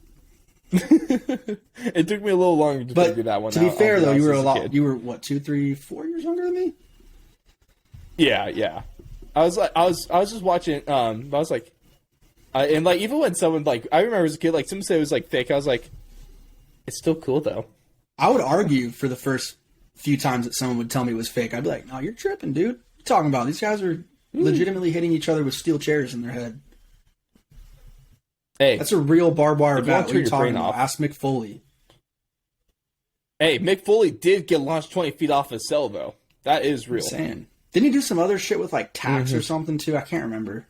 It took me a little longer to figure that one out. To be fair though, you were kid. what, 2, 3, 4 years younger than me? Yeah. I was just watching I was like and like even when someone like I remember as a kid like someone said it was like fake, I was like it's still cool though. I would argue for the first few times that someone would tell me it was fake. I'd be like, "No, you're tripping, dude. What are you talking about? These guys are legitimately hitting each other with steel chairs in their head." Hey, that's a real barbed wire bat. What are you talking about? Off. Ask Mick Foley. Hey, Mick Foley did get launched 20 feet off his cell though. That is real. Didn't he do some other shit with like tacks or something too? I can't remember.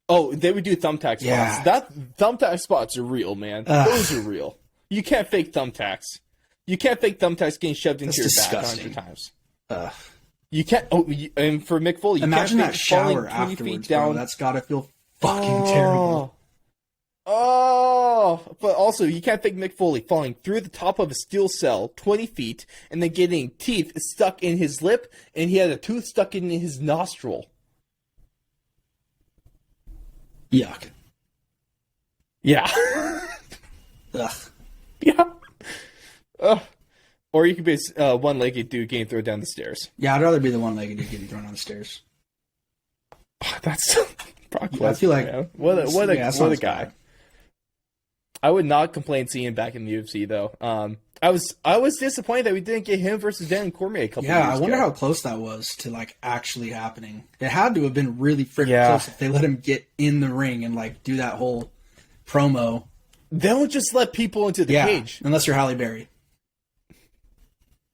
Oh, they would do thumbtack spots. Yeah. That thumbtack spots are real, man. Those are real. You can't fake thumbtacks. You can't fake thumbtacks getting shoved into your back 100 times. You can't. Oh, and for Mick Foley, you imagine can't that shower afterwards, bro. That's gotta feel fucking terrible. Oh, but also you can't fake Mick Foley falling through the top of a steel cell 20 feet and then getting teeth stuck in his lip, and he had a tooth stuck in his nostril. Yuck. Yeah. Ugh. Yeah. Or you could be a one-legged dude getting thrown down the stairs. Yeah, I'd rather be the one-legged dude getting thrown down the stairs. That's Brock Lesnar. I feel like man. What a guy. Bad. I would not complain seeing him back in the UFC though. I was disappointed that we didn't get him versus Dan Cormier a couple years ago. Yeah, I wonder how close that was to like actually happening. It had to have been really freaking close if they let him get in the ring and like do that whole promo. They don't just let people into the cage. Unless you're Halle Berry.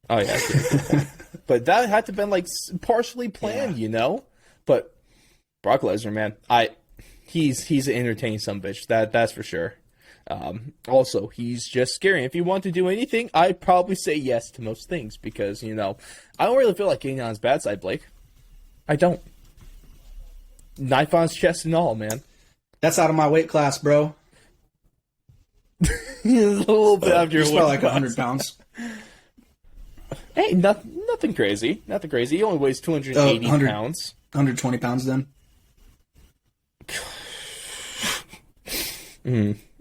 Oh yeah, but that had to have been like partially planned, But Brock Lesnar, man, he's an entertaining sumbitch. That's for sure. Also, he's just scary. If you want to do anything, I'd probably say yes to most things because I don't really feel like getting on his bad side, Blake. I don't. Knife on his chest and all, man. That's out of my weight class, bro. A little bit after your weight probably like class. 100 pounds. Hey, nothing crazy. Nothing crazy. He only weighs 280 pounds. 120 pounds then.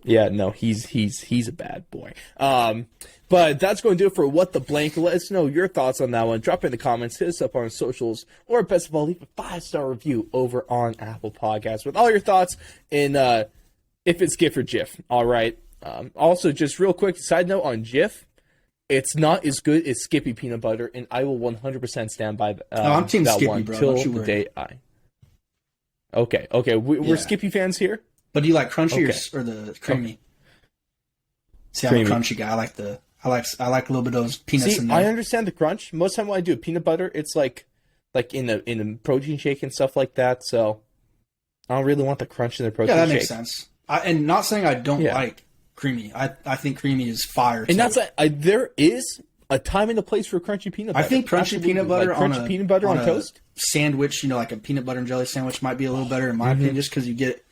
Yeah, no, he's a bad boy. But that's going to do it for What the Blank. Let us know your thoughts on that one. Drop in the comments, hit us up on our socials, or best of all, leave a 5-star review over on Apple Podcasts with all your thoughts in if it's GIF or GIF. All right. Also, just real quick side note on GIF. It's not as good as Skippy Peanut Butter, and I will 100% stand by I'm Team that Skippy, one bro. till Don't you the worry. day I. Okay. We're Skippy fans here. But do you like crunchy or the creamy? Okay. See, I'm a crunchy guy. I like a little bit of those peanuts in there. I understand the crunch. Most of the time when I do a peanut butter, it's like in a protein shake and stuff like that. So I don't really want the crunch in the protein shake. Yeah, that makes sense. And not saying I don't like creamy. I think creamy is fire. And that's there is a time and a place for crunchy peanut butter. I think crunchy peanut butter peanut butter on toast sandwich, like a peanut butter and jelly sandwich might be a little better in my opinion, just because you get.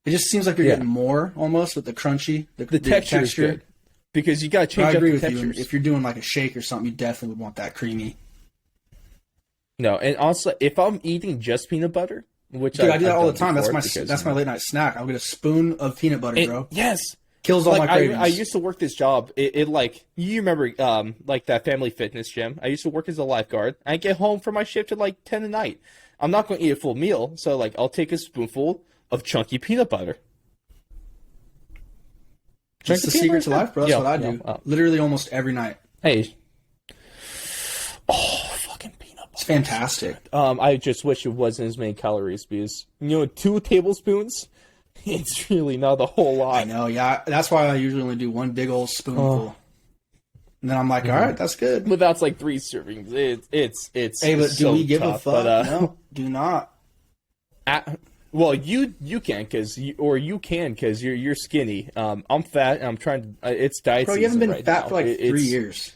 It just seems like you're getting more almost with the crunchy. The texture is good because you got to change up the textures. You. If you're doing like a shake or something, you definitely would want that creamy. No, and also if I'm eating just peanut butter, which I do that all the time. That's my late night snack. I'll get a spoon of peanut butter, bro. Yes. Kills all my cravings. I used to work this job. It like you remember like that family fitness gym. I used to work as a lifeguard. I get home from my shift at like 10 at night. I'm not going to eat a full meal, so like I'll take a spoonful of chunky peanut butter. Just the secret to life, bro. That's what I do. Literally almost every night. Hey, fantastic. I just wish it wasn't as many calories because 2 tablespoons, it's really not a whole lot. I know, yeah. That's why I usually only do one big old spoonful. And then I'm like, all right, that's good. But that's like 3 servings. It's Hey, but so do we give tough, a fuck? But, No, do not. well, you can because you're skinny. I'm fat. And I'm trying to. It's diet Bro, season you haven't been right fat now. for like 3 years.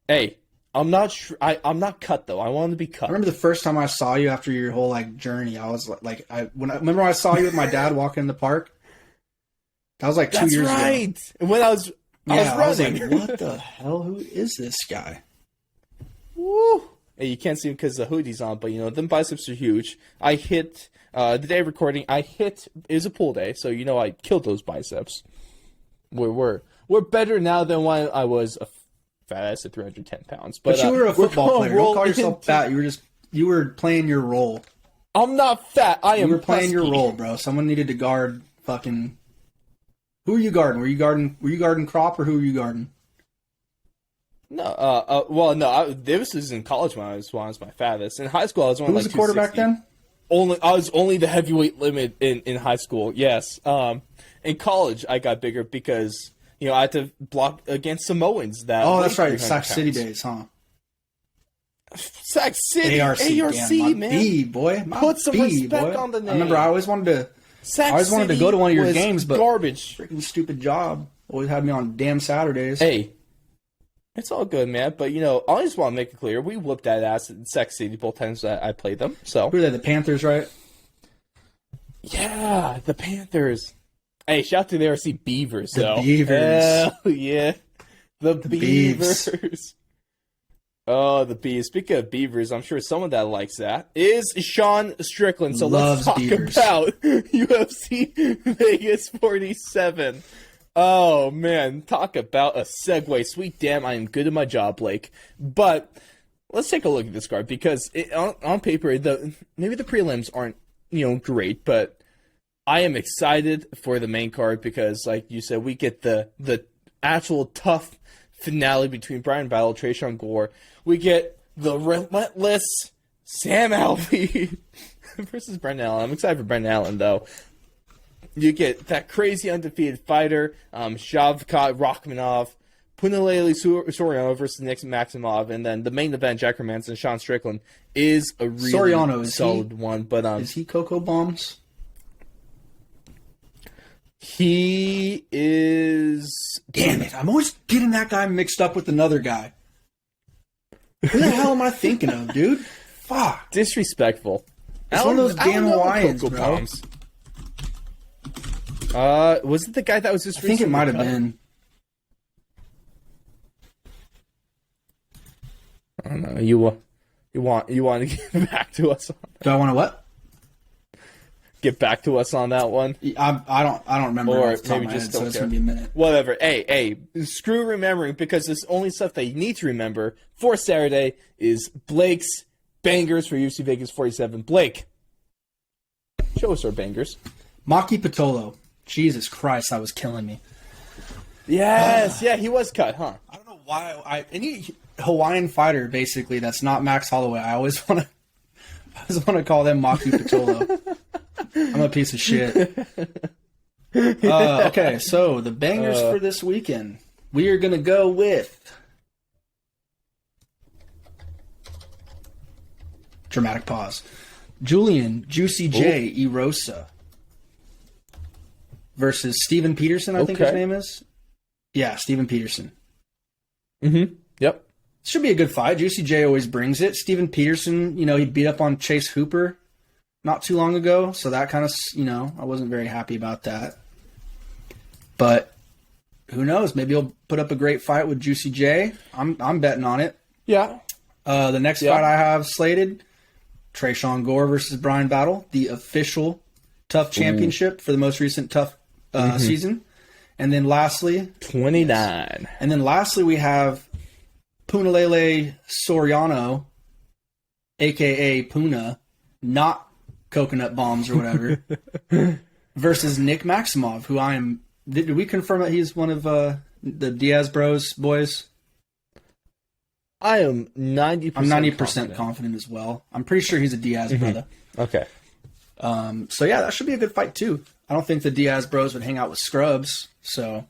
Hey, I'm not. I'm not cut though. I want to be cut. I remember the first time I saw you after your whole like journey. I was like, remember when I saw you with my dad walking in the park. That was like 2 years ago. That's right. And when I was running. Like, what the hell? Who is this guy? Woo! Hey, you can't see him because the hoodie's on, but them biceps are huge. I hit the day of recording. It was a pull day, so I killed those biceps. We're better now than when I was a fat ass at 310 pounds. But you were a football player. Don't call yourself fat. You were playing your role. I'm not fat. You were playing your role, bro. Someone needed to guard fucking. Who are you guarding? Were you guarding Crop or who were you guarding? No, well, no. This was in college when I was my fattest. In high school, I was only Who was the quarterback then? I was only the heavyweight limit in high school. Yes. In college, I got bigger because I had to block against Samoans. That's right. Sac City days, huh? Sac City, ARC, damn, man. B, boy. Put some respect on the name. I remember I always wanted to go to one of your games, but garbage. Freaking stupid job always had me on damn Saturdays. Hey, it's all good, man. But I just want to make it clear: we whooped that ass in Sac City both times that I played them. So who are they? The Panthers, right? Yeah, the Panthers. Hey, shout out to the RC Beavers, though. The Beavers. Hell yeah, the Beavers. Oh, the Beavers. Speaking of Beavers, I'm sure someone that likes that is Sean Strickland. So let's talk about UFC Vegas 47. Oh, man. Talk about a segue. Sweet damn, I am good at my job, Blake. But let's take a look at this card because on paper, maybe the prelims aren't, great, but I am excited for the main card because, like you said, we get the actual tough finale between Brian Battle, Trayshawn Gore. We get the relentless Sam Alvey versus Brendan Allen. I'm excited for Brendan Allen, though. You get that crazy undefeated fighter, Shavkat Rakhmonov, Punahele Soriano versus Nick Maximov, and then the main event, Jack Hermanson and Sean Strickland, is a really solid one. But is he Cocoa Bombs? He is. Damn it! I'm always getting that guy mixed up with another guy. Who the hell am I thinking of, dude? Fuck. Disrespectful. It's one of those damn Hawaiians, bro. Bombs. Was it the guy that was just? I think it might have been. I don't know. You want to get back to us on that? Do I want to what? Get back to us on that one. I don't remember. Or maybe just so it's gonna be a minute. Whatever. Hey, screw remembering because the only stuff that you need to remember for Saturday is Blake's bangers for UFC Vegas 47. Blake, show us our bangers. Maki Pitolo. Jesus Christ, that was killing me. Yes, yeah, he was cut, huh? I don't know why. Any Hawaiian fighter, basically, that's not Max Holloway, I always want to call them Maki Pitolo. I'm a piece of shit. Okay, so the bangers for this weekend. We are going to go with... Dramatic pause. Julian, Juicy J, Erosa. Versus Steven Peterson, I think his name is. Yeah, Steven Peterson. Mm-hmm. Yep. Should be a good fight. Juicy J always brings it. Steven Peterson, he beat up on Chase Hooper not too long ago, so that kind of, I wasn't very happy about that. But who knows? Maybe he'll put up a great fight with Juicy J. I'm betting on it. Yeah. The next fight I have slated, Trayshawn Gore versus Brian Battle, the official TUF Championship for the most recent TUF season. And then lastly... 29. Yes. And then lastly we have Punahele Soriano, a.k.a. Puna, not Coconut Bombs or whatever, versus Nick Maximov, who I am... Did we confirm that he's one of the Diaz Bros boys? I am 90%. I'm 90% confident as well. I'm pretty sure he's a Diaz brother. Okay. So yeah, that should be a good fight too. I don't think the Diaz bros would hang out with scrubs. So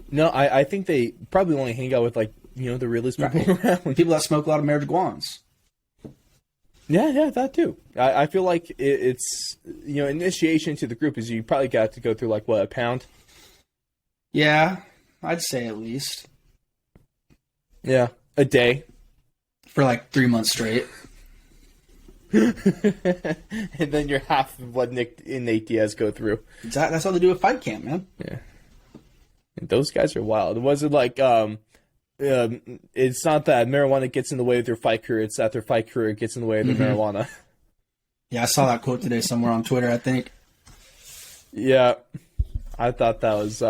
No, I think they probably only hang out with like the realest people around. People that smoke a lot of marijuans. Yeah, that too. I feel like it's initiation to the group is you probably got to go through like what, a pound? Yeah, I'd say at least. Yeah, a day. For like 3 months straight. And then you're half of what Nick and Nate Diaz go through. Exactly. That's how they do a fight camp, man. Yeah. And those guys are wild. It wasn't like it's not that marijuana gets in the way of their fight career, it's that their fight career gets in the way of their marijuana. Yeah, I saw that quote today somewhere on Twitter, I think. Yeah. I thought that was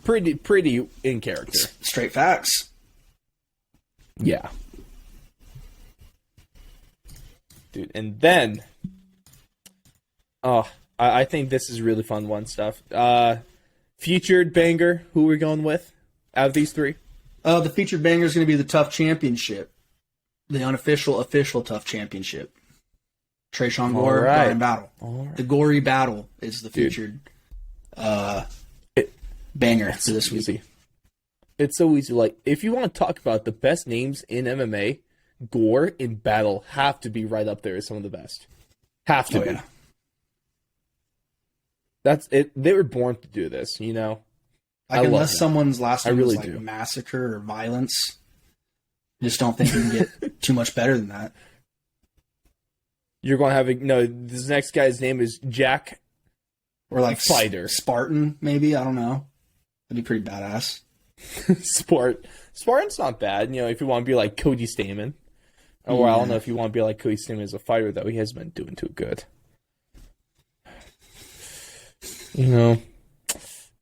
pretty in character. Straight facts. Yeah. Dude, and then I think this is really fun one stuff. Featured banger, who we're going with out of these three? The featured banger is going to be the Tough Championship. The unofficial, official Tough Championship. Trayshawn Gore, right. Brian Battle. Right. The gory battle is the featured banger for this week. Easy. It's so easy. Like, if you want to talk about the best names in MMA, Gore and Battle have to be right up there as some of the best. Have to be. Yeah. That's it. They were born to do this, Like, I unless someone's last name really was like do. Massacre or Violence, I just don't think you can get too much better than that. You're going to have this next guy's name is Jack Or like Fighter. Spartan, maybe. I don't know. That'd be pretty badass. Spartan's not bad, if you want to be like Cody Stamann. Or I don't know if you want to be like Cody Stamann as a fighter, though. He hasn't been doing too good.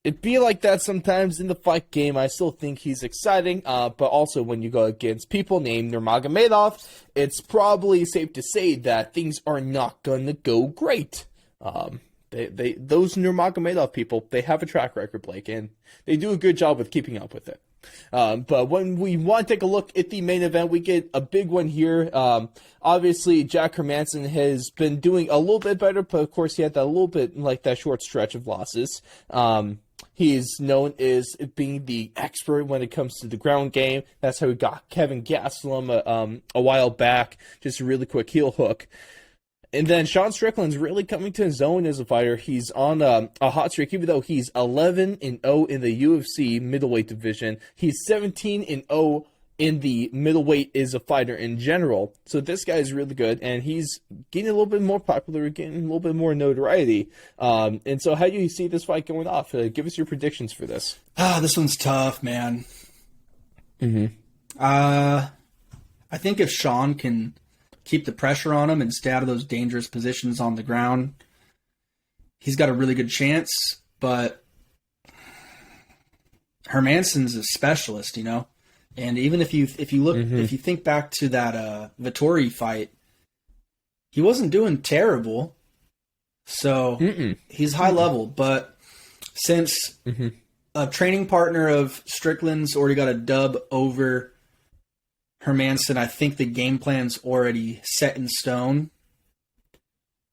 It'd be like that sometimes in the fight game. I still think he's exciting, but also when you go against people named Nurmagomedov, it's probably safe to say that things are not going to go great. Those Nurmagomedov people, they have a track record, Blake, and they do a good job with keeping up with it. But when we want to take a look at the main event, we get a big one here. Obviously, Jack Hermansson has been doing a little bit better, but of course he had that little bit like that short stretch of losses. He's known as being the expert when it comes to the ground game. That's how we got Kevin Gastelum a while back. Just a really quick heel hook. And then Sean Strickland's really coming to his own as a fighter. He's on a hot streak, even though he's 11-0 in the UFC middleweight division. He's 17-0 in the middleweight as a fighter in general. So this guy is really good, and he's getting a little bit more popular, getting a little bit more notoriety. And so how do you see this fight going off? Give us your predictions for this. This one's tough, man. I think if Sean can keep the pressure on him and stay out of those dangerous positions on the ground, he's got a really good chance. But Hermansson's a specialist, And even if you look, if you think back to that Vettori fight, he wasn't doing terrible. So he's high level. But since a training partner of Strickland's already got a dub over Hermansson, I think the game plan's already set in stone.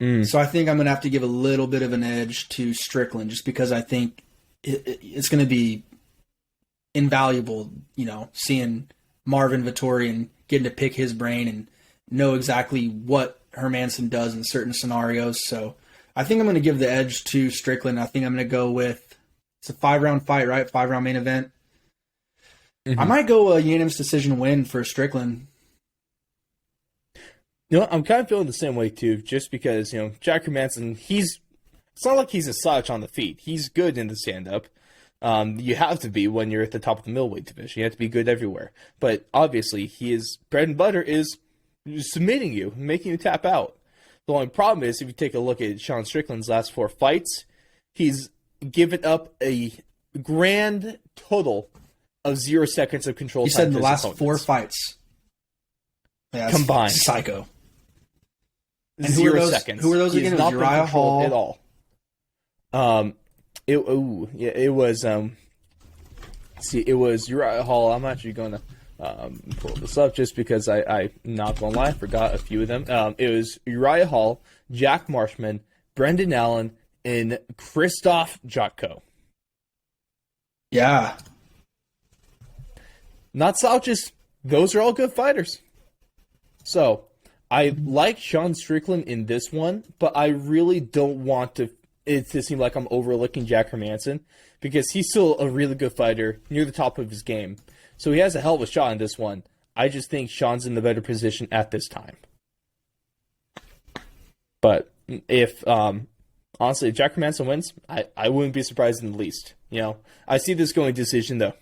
So I think I'm going to have to give a little bit of an edge to Strickland just because I think it's going to be invaluable, seeing Marvin Vettori and getting to pick his brain and know exactly what Hermansson does in certain scenarios. So I think I'm going to give the edge to Strickland. I think I'm going to go with, it's a 5-round fight, right? 5-round main event. I might go a unanimous decision win for Strickland. I'm kind of feeling the same way too, just because, Jack Hermansson, it's not like he's a slouch on the feet. He's good in the stand-up. You have to be when you're at the top of the middleweight division. You have to be good everywhere. But obviously, his bread and butter is submitting you, making you tap out. The only problem is, if you take a look at Sean Strickland's last 4 fights, he's given up a grand total of 0 seconds of control. You said in the last 4 fiits. Yeah, combined. Psycho. And 0 seconds. Who are those again? It was Uriah Hall. At all. It was Uriah Hall. I'm actually going to Pull this up just because I'm not gonna lie, I forgot a few of them. It was Uriah Hall, Jack Marshman, Brendan Allen, and Krzysztof Jotko. Yeah. Not slouches. Those are all good fighters. So, I like Sean Strickland in this one, but I really don't want it to seem like I'm overlooking Jack Hermansson because he's still a really good fighter near the top of his game. So he has a hell of a shot in this one. I just think Sean's in the better position at this time. But if, honestly, if Jack Hermansson wins, I wouldn't be surprised in the least. You know, I see this going decision, though.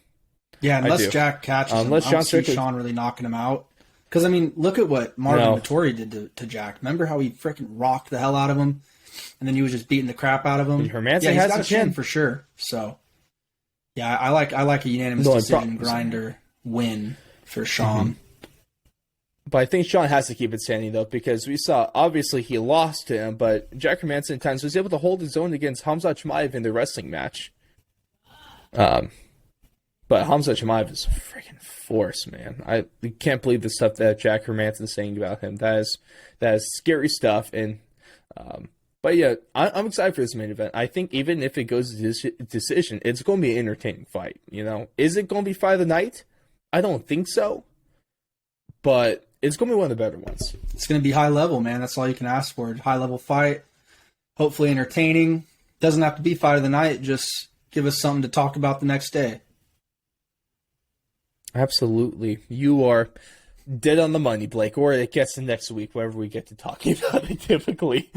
Yeah, unless Jack catches him, I don't see Sean really knocking him out. Because, I mean, look at what Marvin Vettori did to Jack. Remember how he freaking rocked the hell out of him? And then he was just beating the crap out of him? Hermansson he's has got a chin for sure. So, yeah, I like a unanimous decision grinder win for Sean. Mm-hmm. But I think Sean has to keep it standing, though, because we saw, obviously, he lost to him, but Jack Hermansson at times was able to hold his own against Khamzat Chimaev in the wrestling match. But Khamzat Chimaev is a freaking force, man. I can't believe the stuff that Jack Hermansson's saying about him. That is scary stuff. And but yeah, I'm excited for this main event. I think even if it goes to decision, it's going to be an entertaining fight. You know, is it going to be fight of the night? I don't think so. But it's going to be one of the better ones. It's going to be high level, man. That's all you can ask for. High level fight. Hopefully entertaining. Doesn't have to be fight of the night. Just give us something to talk about the next day. Absolutely. You are dead on the money, Blake, or it gets to next week, wherever we get to talking about it typically.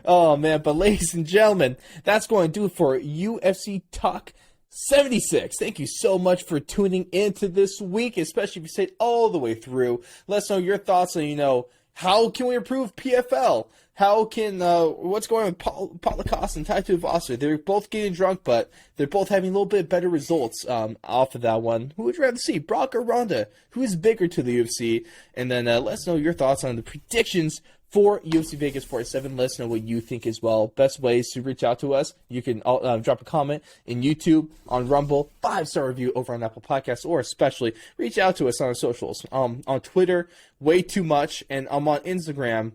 Oh, man. But ladies and gentlemen, that's going to do it for UFC Talk 76. Thank you so much for tuning into this week, especially if you stayed all the way through. Let us know your thoughts on, how can we improve PFL? How can, what's going on with Paul Lacoste and Taito Voster? They're both getting drunk, but they're both having a little bit better results off of that one. Who would you rather see, Brock or Ronda? Who is bigger to the UFC? And then let us know your thoughts on the predictions for UFC Vegas 47. Let us know what you think as well. Best ways to reach out to us, you can drop a comment in YouTube, on Rumble, 5-star review over on Apple Podcasts, or especially reach out to us on our socials. On Twitter, way too much, and I'm on Instagram,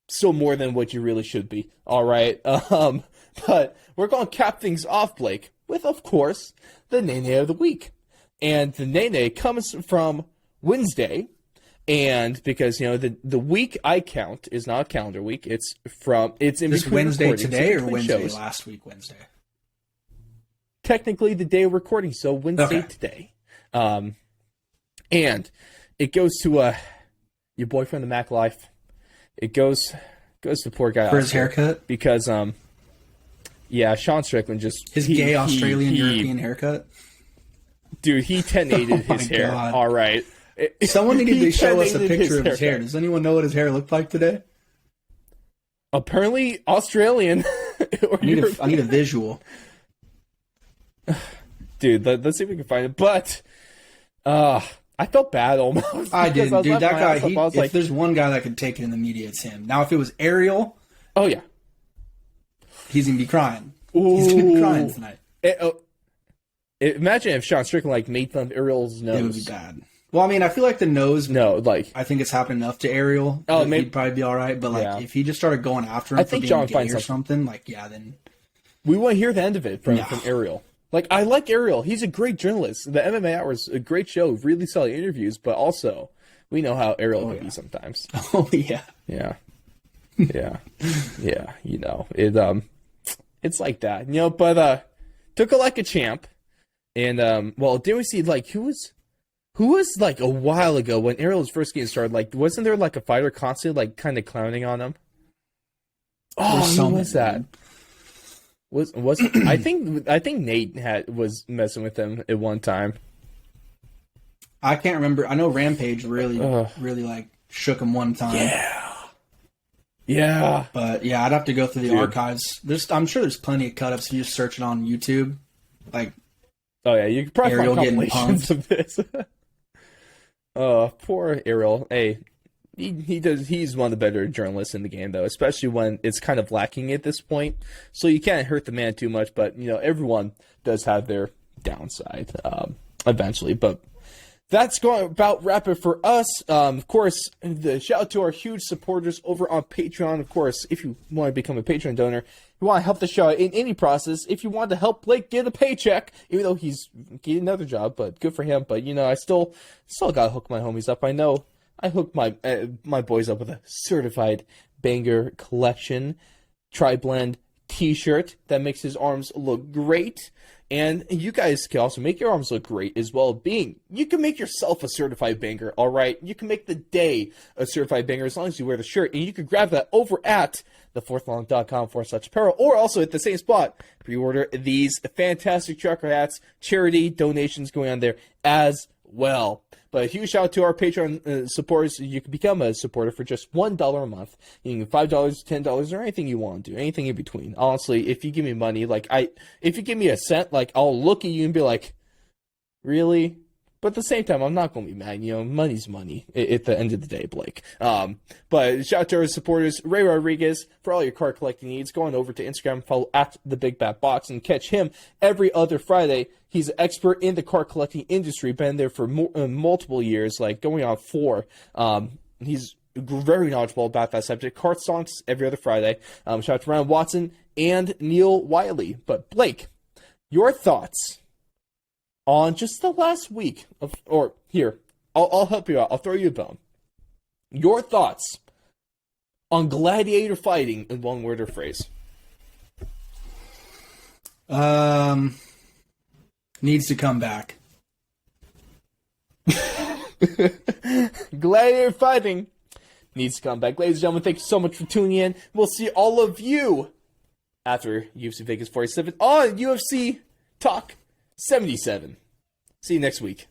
still more than what you really should be. All right. But we're going to cap things off, Blake, with, of course, the Nene of the week. And the Nene comes from Wednesday. And because, the week I count is not a calendar week. It's in this between Wednesday today or Wednesday shows. Last week Wednesday? Technically the day of recording, so Wednesday today. And it goes to your boyfriend, the Mac Life. It goes to poor guy for his haircut because Sean Strickland just his gay Australian European haircut. Dude, he 10-8'd his hair. God. All right. Someone needed to show us a picture of his hair. Does anyone know what his hair looked like today? Apparently Australian. I need a visual. Dude, let's see if we can find it. But I felt bad almost. I did, dude. That guy, if there's one guy that could take it in the media, it's him. Now, if it was Ariel, oh yeah, he's gonna be crying. Ooh. He's gonna be crying tonight. Imagine if Sean Strickland made fun of Ariel's nose. It would be bad. Well, I mean, I feel like the nose. No, I think it's happened enough to Ariel. Oh, maybe he'd probably be all right. But if he just started going after him for being gay or something, then we want to hear the end of it from Ariel. I like Ariel. He's a great journalist. The MMA Hour is a great show, really solid interviews, but also we know how Ariel can be sometimes. Oh yeah. Yeah. Yeah. Yeah. It's like that. But took it like a champ. And didn't we see who was a while ago when Ariel was first getting started, wasn't there a fighter constantly kind of clowning on him? Oh, who was that? Was I think Nate was messing with him at one time. I can't remember. I know Rampage really shook him one time. Yeah. But I'd have to go through the archives. I'm sure there's plenty of cut ups if you just search it on YouTube. Oh yeah, you could probably Ariel find compilations of this. Poor Ariel. Hey, he's one of the better journalists in the game, though, especially when it's kind of lacking at this point. So you can't hurt the man too much, but everyone does have their downside. eventually. But that's going about wrap it for us. Of course, the shout out to our huge supporters over on Patreon. Of course, if you want to become a Patreon donor, you want to help the show in any process. If you want to help Blake get a paycheck, even though he's getting another job, but good for him. But I still gotta hook my homies up. I know I hooked my boys up with a certified banger collection tri-blend T-shirt that makes his arms look great. And you guys can also make your arms look great as well. You can make yourself a certified banger, all right? You can make the day a certified banger as long as you wear the shirt. And you can grab that over at thefourthlong.com/apparel, or also at the same spot, pre-order these fantastic trucker hats, charity donations going on there as well. But a huge shout out to our Patreon supporters. You can become a supporter for just $1 a month. You can $5, $10, or anything you want to do, anything in between. Honestly, if you give me money, if you give me a cent, I'll look at you and be like, really? But at the same time, I'm not going to be mad. Money's money at the end of the day, Blake. But shout out to our supporters, Ray Rodriguez, for all your card collecting needs. Go on over to Instagram, follow at The Big Bat Box, and catch him every other Friday. He's an expert in the card collecting industry, been there for multiple years, going on 4. He's very knowledgeable about that subject. Card stonks every other Friday. Shout out to Ryan Watson and Neil Wiley. But Blake, your thoughts on just the last week I'll help you out. I'll throw you a bone. Your thoughts on gladiator fighting in one word or phrase. Needs to come back. Gladiator fighting needs to come back. Ladies and gentlemen, thank you so much for tuning in. We'll see all of you after UFC Vegas 47 on UFC Talk 77. See you next week.